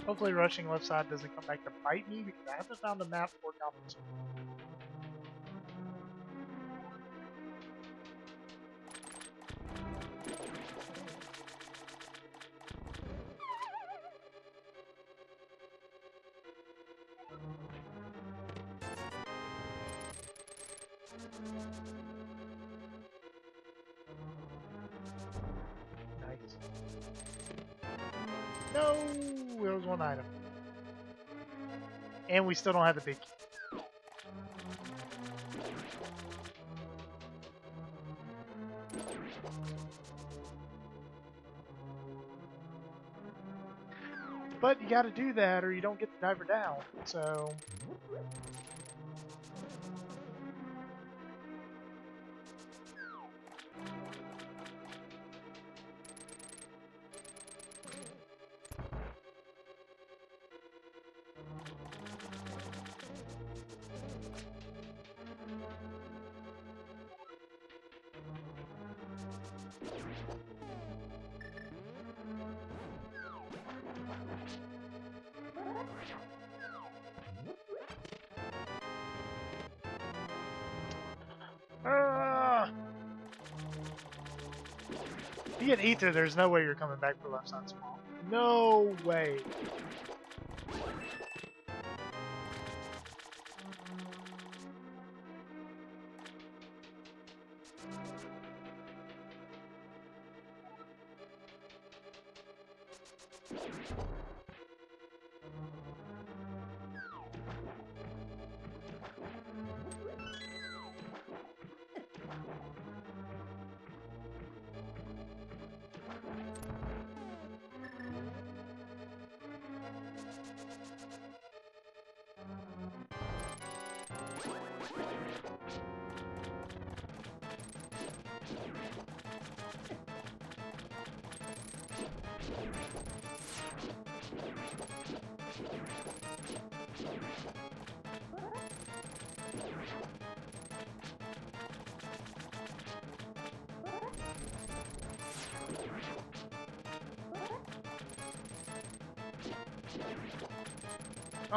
Hopefully rushing left side doesn't come back to bite me because I haven't found a map for Ambrosia. Nice. No, there was one item. And we still don't have the big key. But you gotta do that or you don't get the diver down, so... If you get ether, there's no way you're coming back for left side small. No way.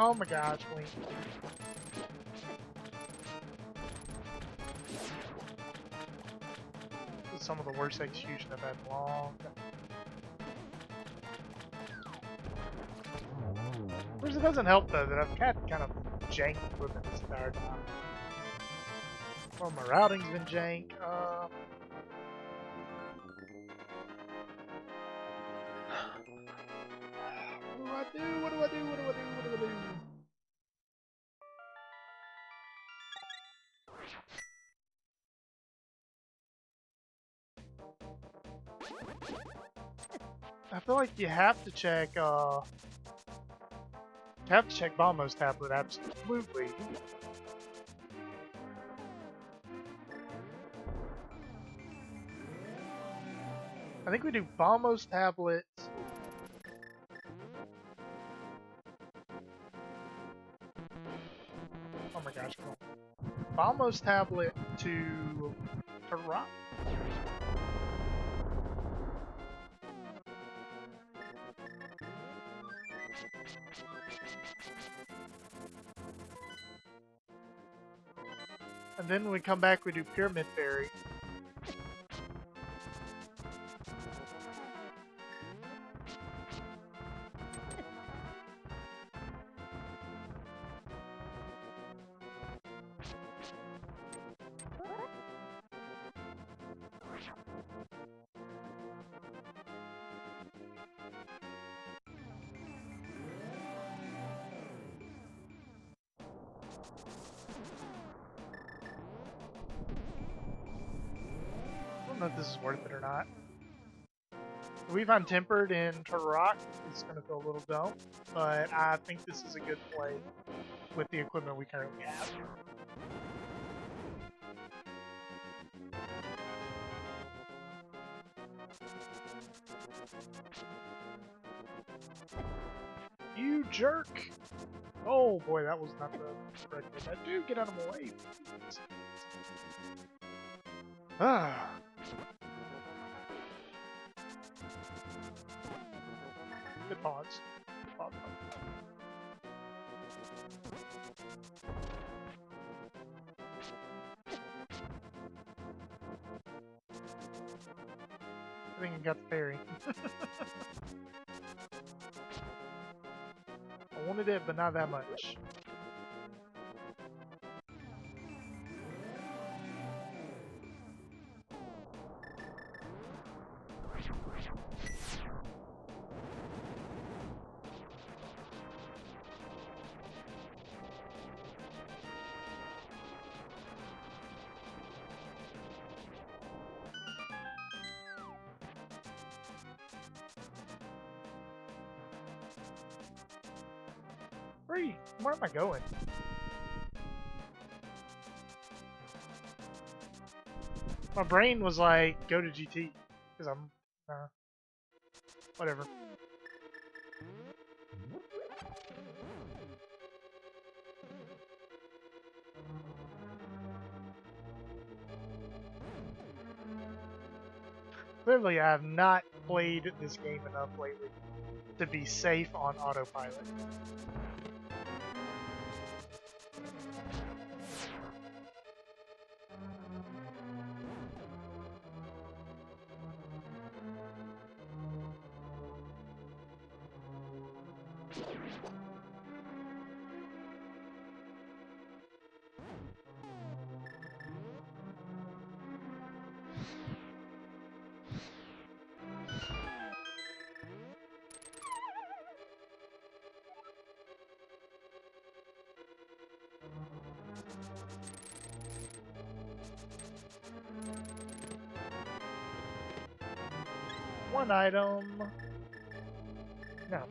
Oh my gosh, Wink. some of the worst execution I've had in a long time. Of course, it doesn't help though that I've had kind of jank equipment this entire time. Well, my routing's been jank. What do I do? What do I do? What do I do? What do I do? I feel like you have to check, Bombo's tablet, absolutely. I think we do Bombo's tablet. Oh my gosh, come on. Bombo's tablet to Rock. And then when we come back, we do Pyramid Fairy. I don't know if this is worth it or not. We've untempered in Turok. It's going to feel a little dumb, but I think this is a good play with the equipment we currently have. You jerk! Oh boy, that was not the correct way. Dude, get out of my way. Ah. Good pause. Good pause. I think I got the fairy. I wanted it, but not that much. Where am I going? My brain was like, go to GT, because I'm, whatever. Clearly, I have not played this game enough lately to be safe on autopilot. One item. No.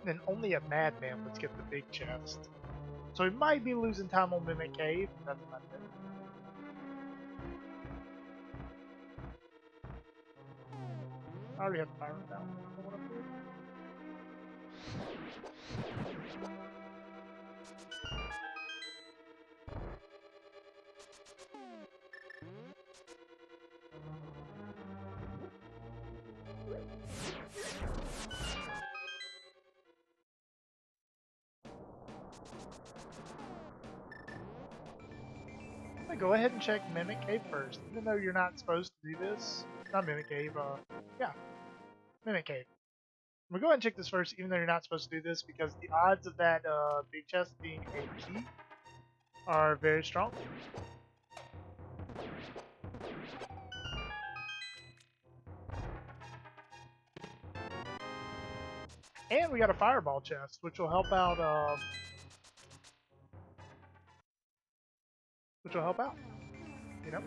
And only a madman would skip the big chest. So we might be losing time on Mimic Cave. That's not good. I already have the fire down. Go ahead and check Mimic Cave first, even though you're not supposed to do this. Not Mimic Cave, yeah, Mimic Cave. We'll go ahead and check this first, even though you're not supposed to do this, because the odds of that big chest being a key are very strong. And we got a fireball chest, which will help out, you know?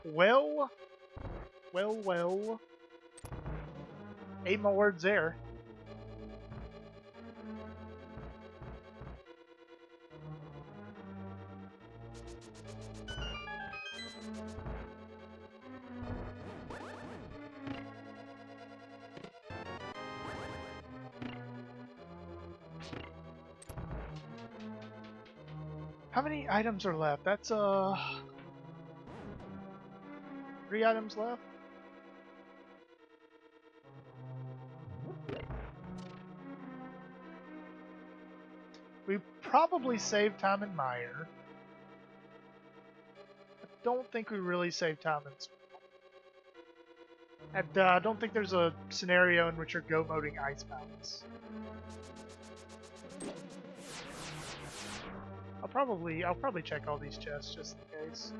Well. 8 more words there. How many items are left? That's 3 items left. We probably saved time in Mire. I don't think we really saved time in Swamp. And I don't think there's a scenario in which you're go-moding ice mounts. I'll probably check all these chests just in case.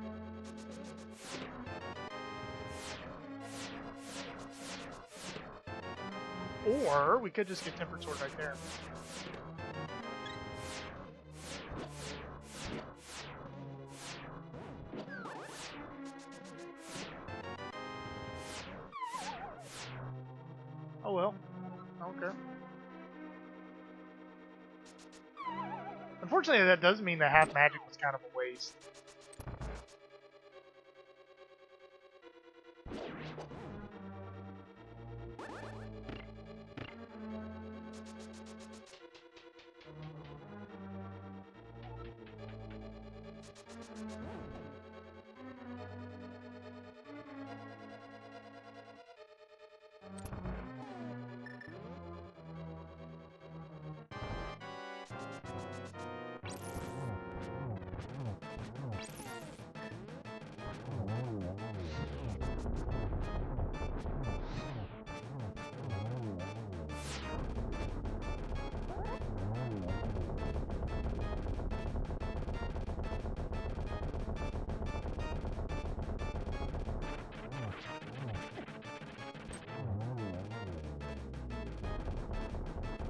Or we could just get Tempered Sword right there. Oh well, I don't care. Unfortunately, that does mean that half magic was kind of a waste.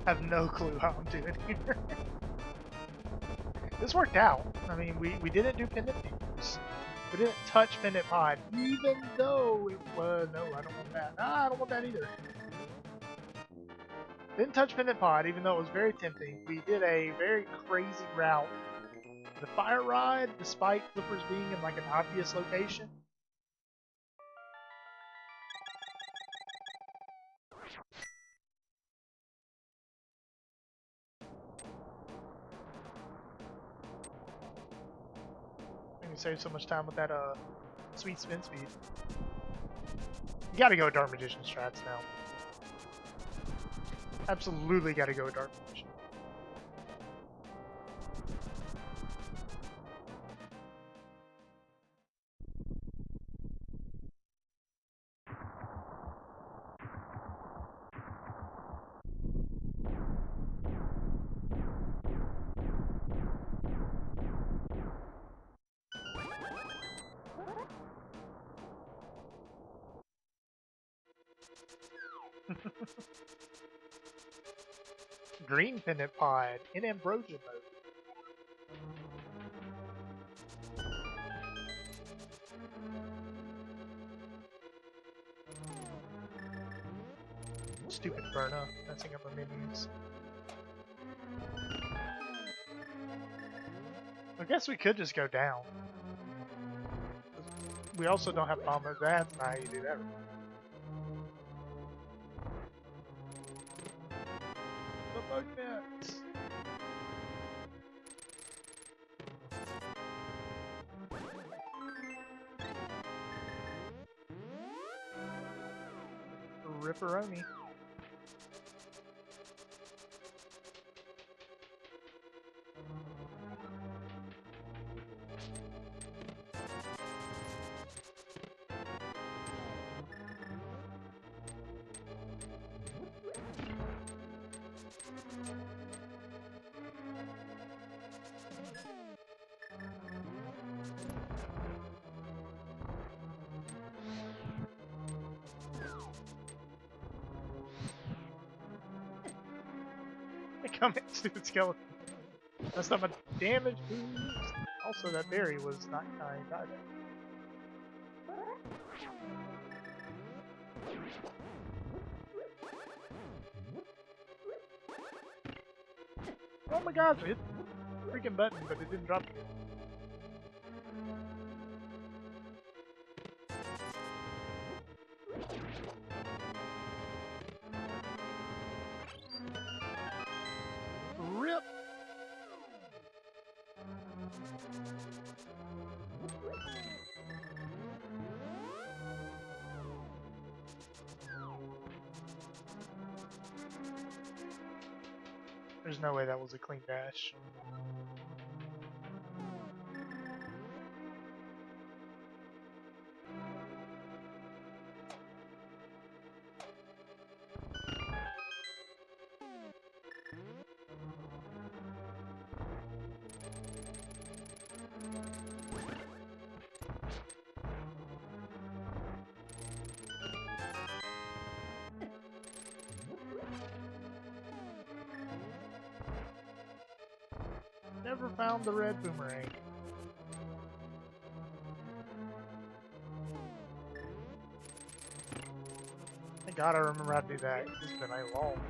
I have no clue how I'm doing here. This worked out. I mean, we didn't do Pendant Fingers. We didn't touch Pendant Pod, even though it was... No, I don't want that. Ah, I don't want that either. Didn't touch Pendant Pod, even though it was very tempting. We did a very crazy route. The fire ride, despite Flippers being in like an obvious location. Save so much time with that sweet spin speed. You gotta go Dark Magician strats now. Absolutely gotta go Dark Magician. Green Pendant Pod in Ambrosia mode. Stupid Berna messing up our menus. I guess we could just go down. We also don't have bomber. That's not how you do that. The bug nets. Ripperoni. Come in, stupid skeleton. That's not my damage boost. Also, that berry was not kind either. Oh my gosh, I hit the freaking button, but it didn't drop it. Rip! There's no way that was a clean dash. Never found the red boomerang. Thank God I remember how to do that. It's been a long time.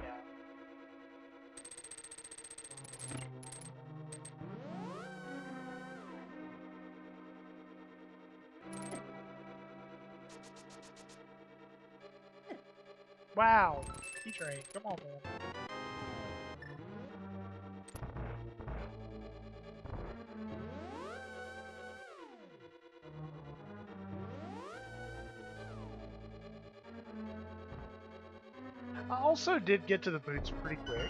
Wow! T-train, come on, man. I also did get to the boots pretty quick.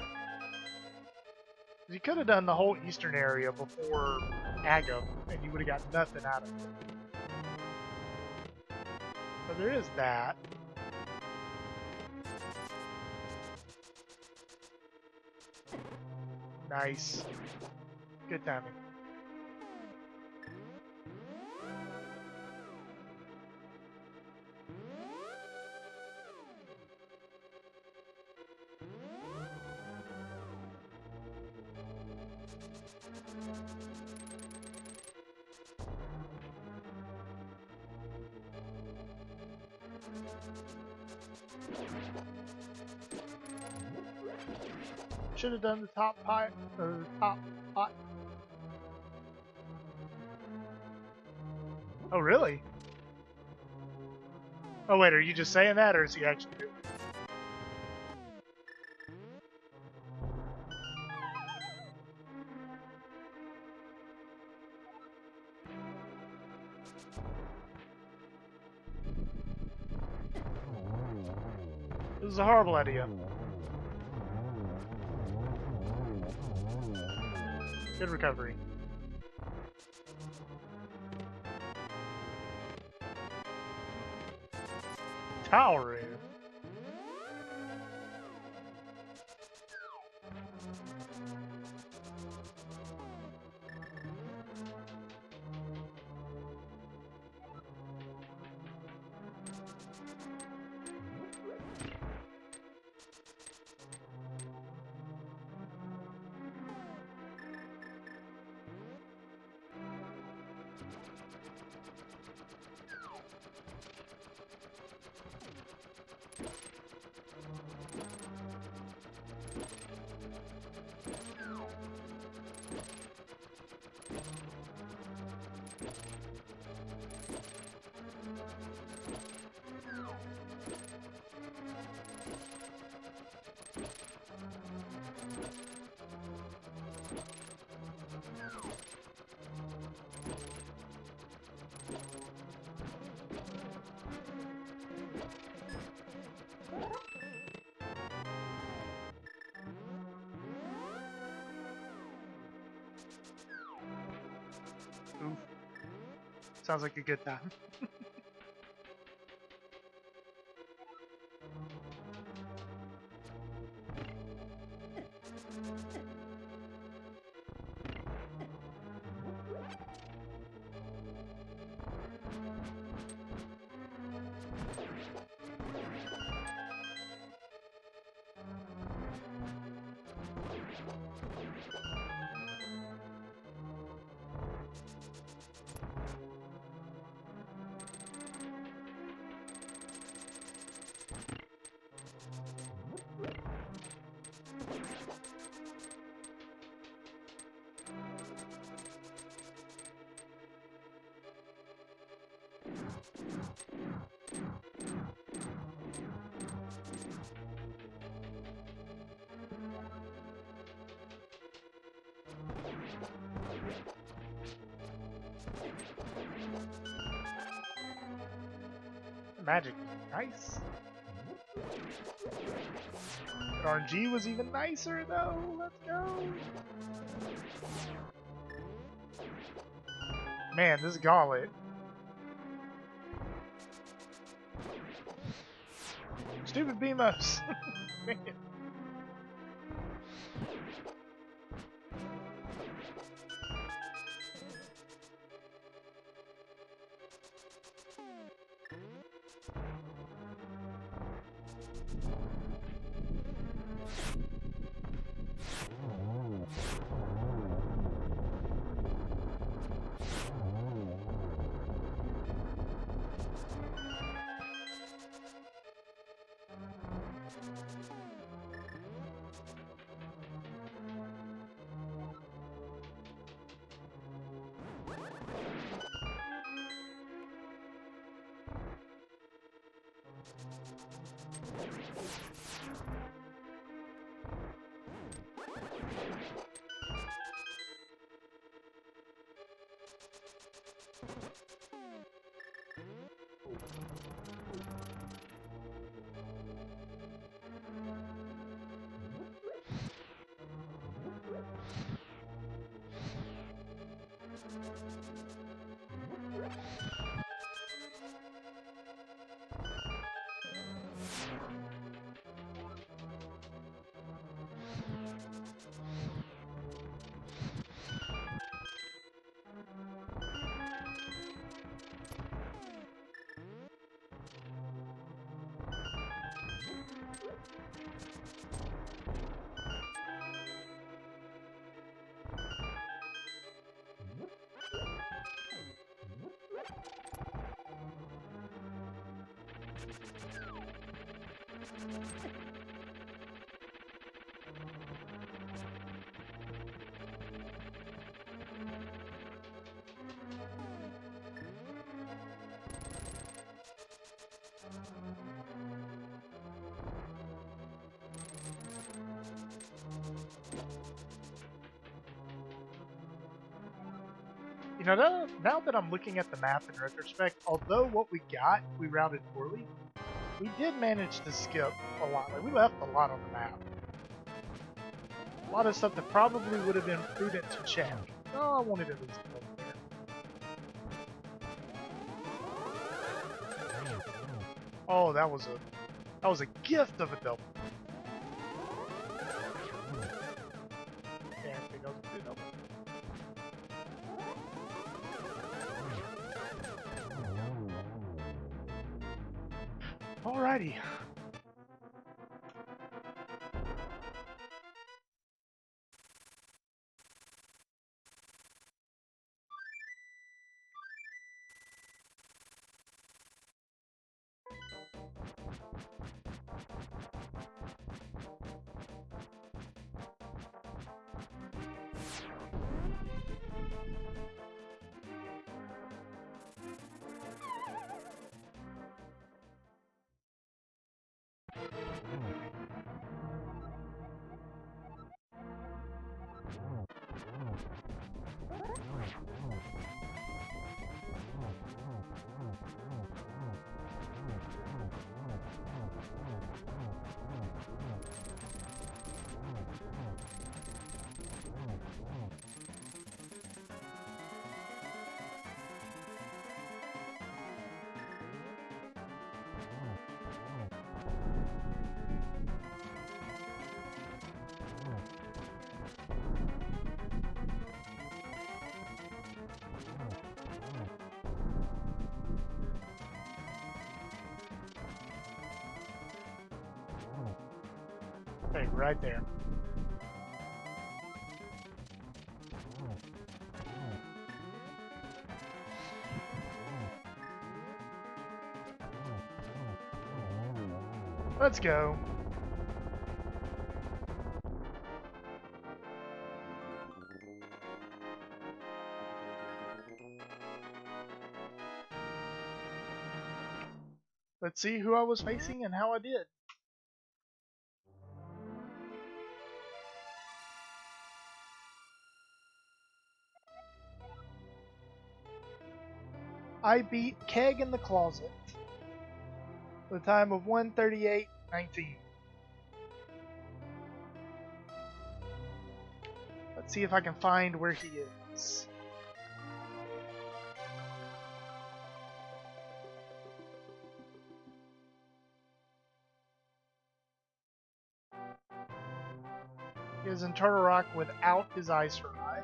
You could have done the whole eastern area before Agam, and you would have got nothing out of it. So there is that. Nice. Good timing. Should have done the top pipe, or the top pot. Oh, really? Oh, wait, are you just saying that, or is he actually doing it? This is a horrible idea. Good recovery. Tower. Sounds like a good time. Magic was nice. But RNG was even nicer though. Let's go. Man, this gauntlet. Stupid BMOs. Man. You know, now that I'm looking at the map in retrospect, although what we got, we routed poorly, we did manage to skip a lot. Like, we left a lot on the map. A lot of stuff that probably would have been prudent to check. Oh, I wanted at least go there. Oh, that was a gift of a double. Yeah, I think that was a good double. Alrighty. Okay, right there. Let's go. Let's see who I was facing and how I did. I beat Keg in the Closet with a time of 1:38:19. Let's see if I can find where he is. He is in Turtle Rock without his ice ride.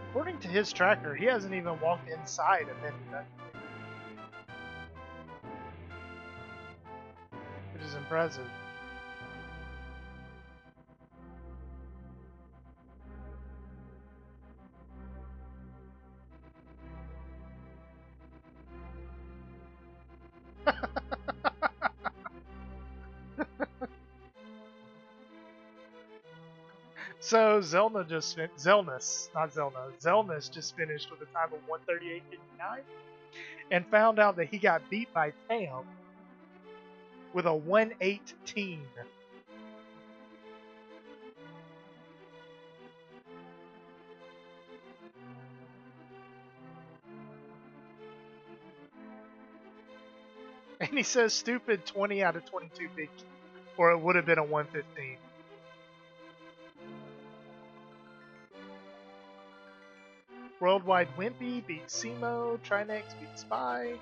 According to his tracker, he hasn't even walked inside of any dungeon, which is impressive. So Zelnus, Zelnus just finished with a time of 1:38:59 and found out that he got beat by Tam with a 1:18. And he says stupid 20 out of 22 big, or it would have been a 1:15. Worldwide Wimpy beat Simo, Trinex beat Spy.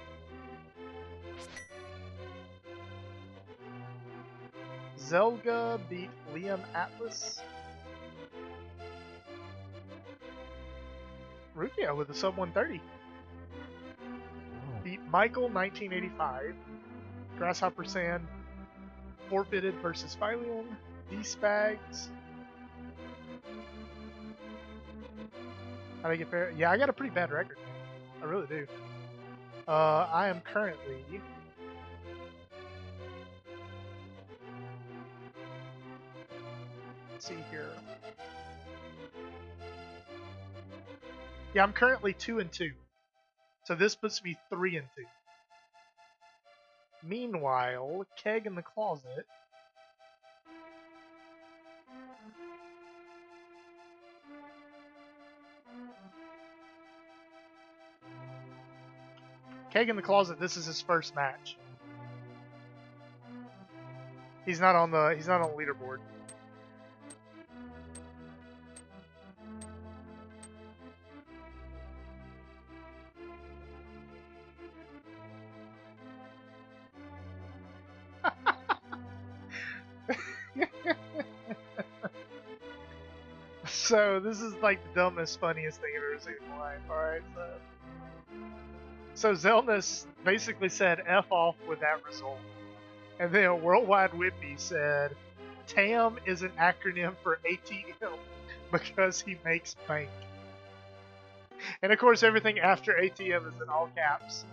Zelga beat Liam Atlas. Rubio with a sub 130. Beat Michael 1985. Grasshopper Sand forfeited versus Phylium. D-Spags. How do I get fair? Yeah, I got a pretty bad record. I really do. I am currently let's see here. Yeah, I'm currently 2-2. So this puts me 3-2. Meanwhile, Keg in the Closet this is his first match. He's not on the leaderboard. So this is like the dumbest, funniest thing I've ever seen in my life. Alright, so Zelnus basically said F off with that result. And then Worldwide Whippy said TAM is an acronym for ATM because he makes bank. And of course everything after ATM is in all caps.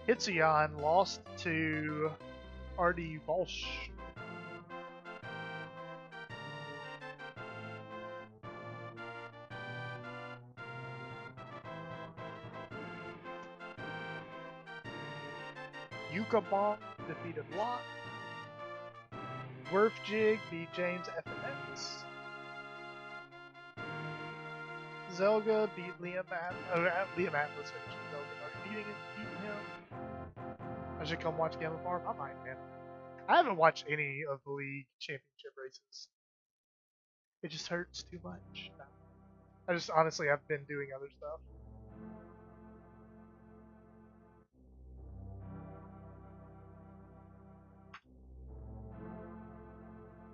Hitsuyan lost to RD Volsh. Yuka Bomb defeated Lot. Werf Jig beat James FNX. Zelga beat Liam Atlas, finishing Zelga beating him. I should come watch Game of Farm. I might, man. I haven't watched any of the league championship races. It just hurts too much. No. I just honestly have been doing other stuff.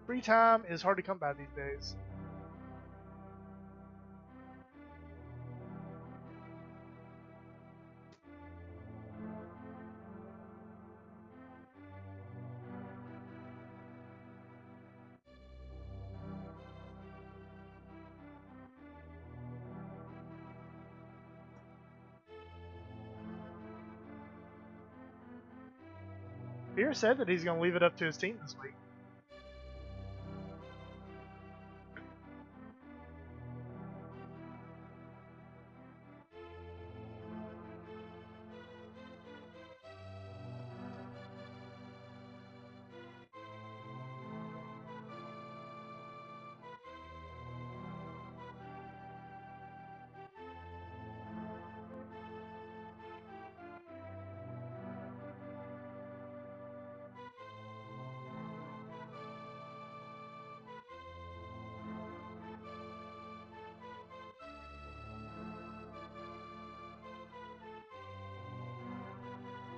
Free time is hard to come by these days. Pierre said that he's going to leave it up to his team this week.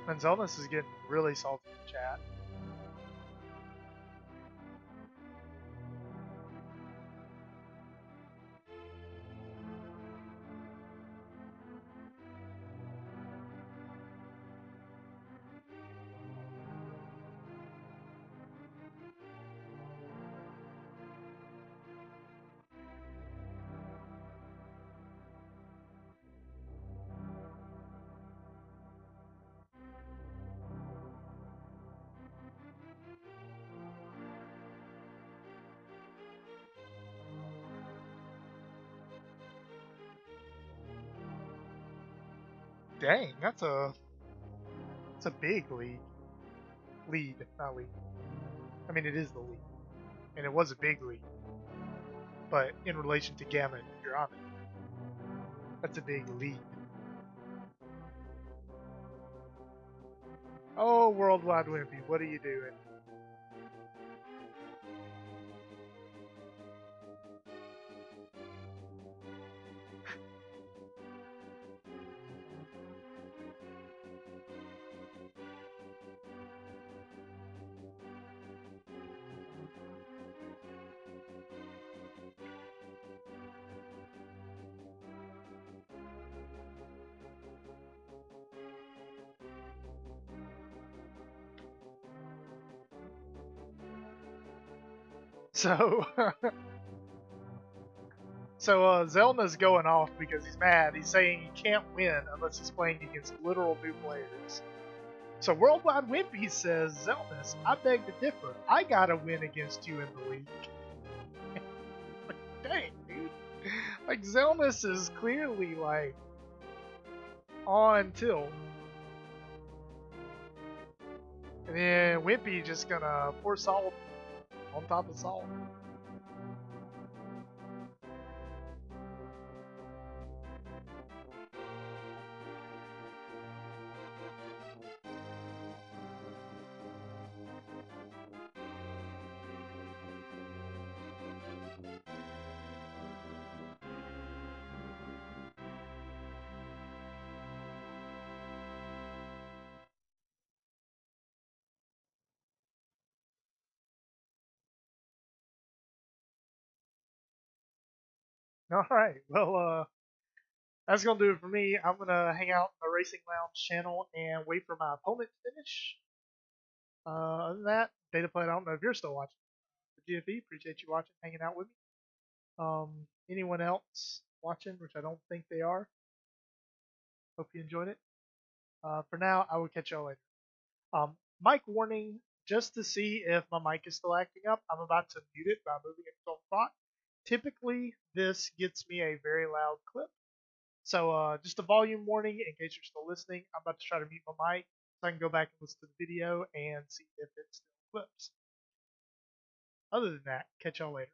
Manzelness is getting really salty in the chat. Dang, that's a big lead. Lead, not lead. I mean, it is the lead, and it was a big lead. But in relation to Gamma and Pyramid, that's a big lead. Oh, Worldwide Wimpy, what are you doing? So, Zelna's going off because he's mad. He's saying he can't win unless he's playing against literal new players. So Worldwide Wimpy says, Zelnas, I beg to differ. I gotta win against you in the league. Like, dang, dude. Like, Zelnas is clearly, like, on tilt. And then Wimpy just gonna pour salt on top of salt. All right, well, that's gonna do it for me. I'm gonna hang out in the Racing Lounge channel and wait for my opponent to finish. Other than that, Data Plate, I don't know if you're still watching. The GFE, appreciate you watching, hanging out with me. Anyone else watching, which I don't think they are. Hope you enjoyed it. For now, I will catch y'all later. Mic warning, just to see if my mic is still acting up. I'm about to mute it by moving it to a spot. Typically, this gets me a very loud clip. So just a volume warning in case you're still listening. I'm about to try to mute my mic so I can go back and listen to the video and see if it still clips. Other than that, catch y'all later.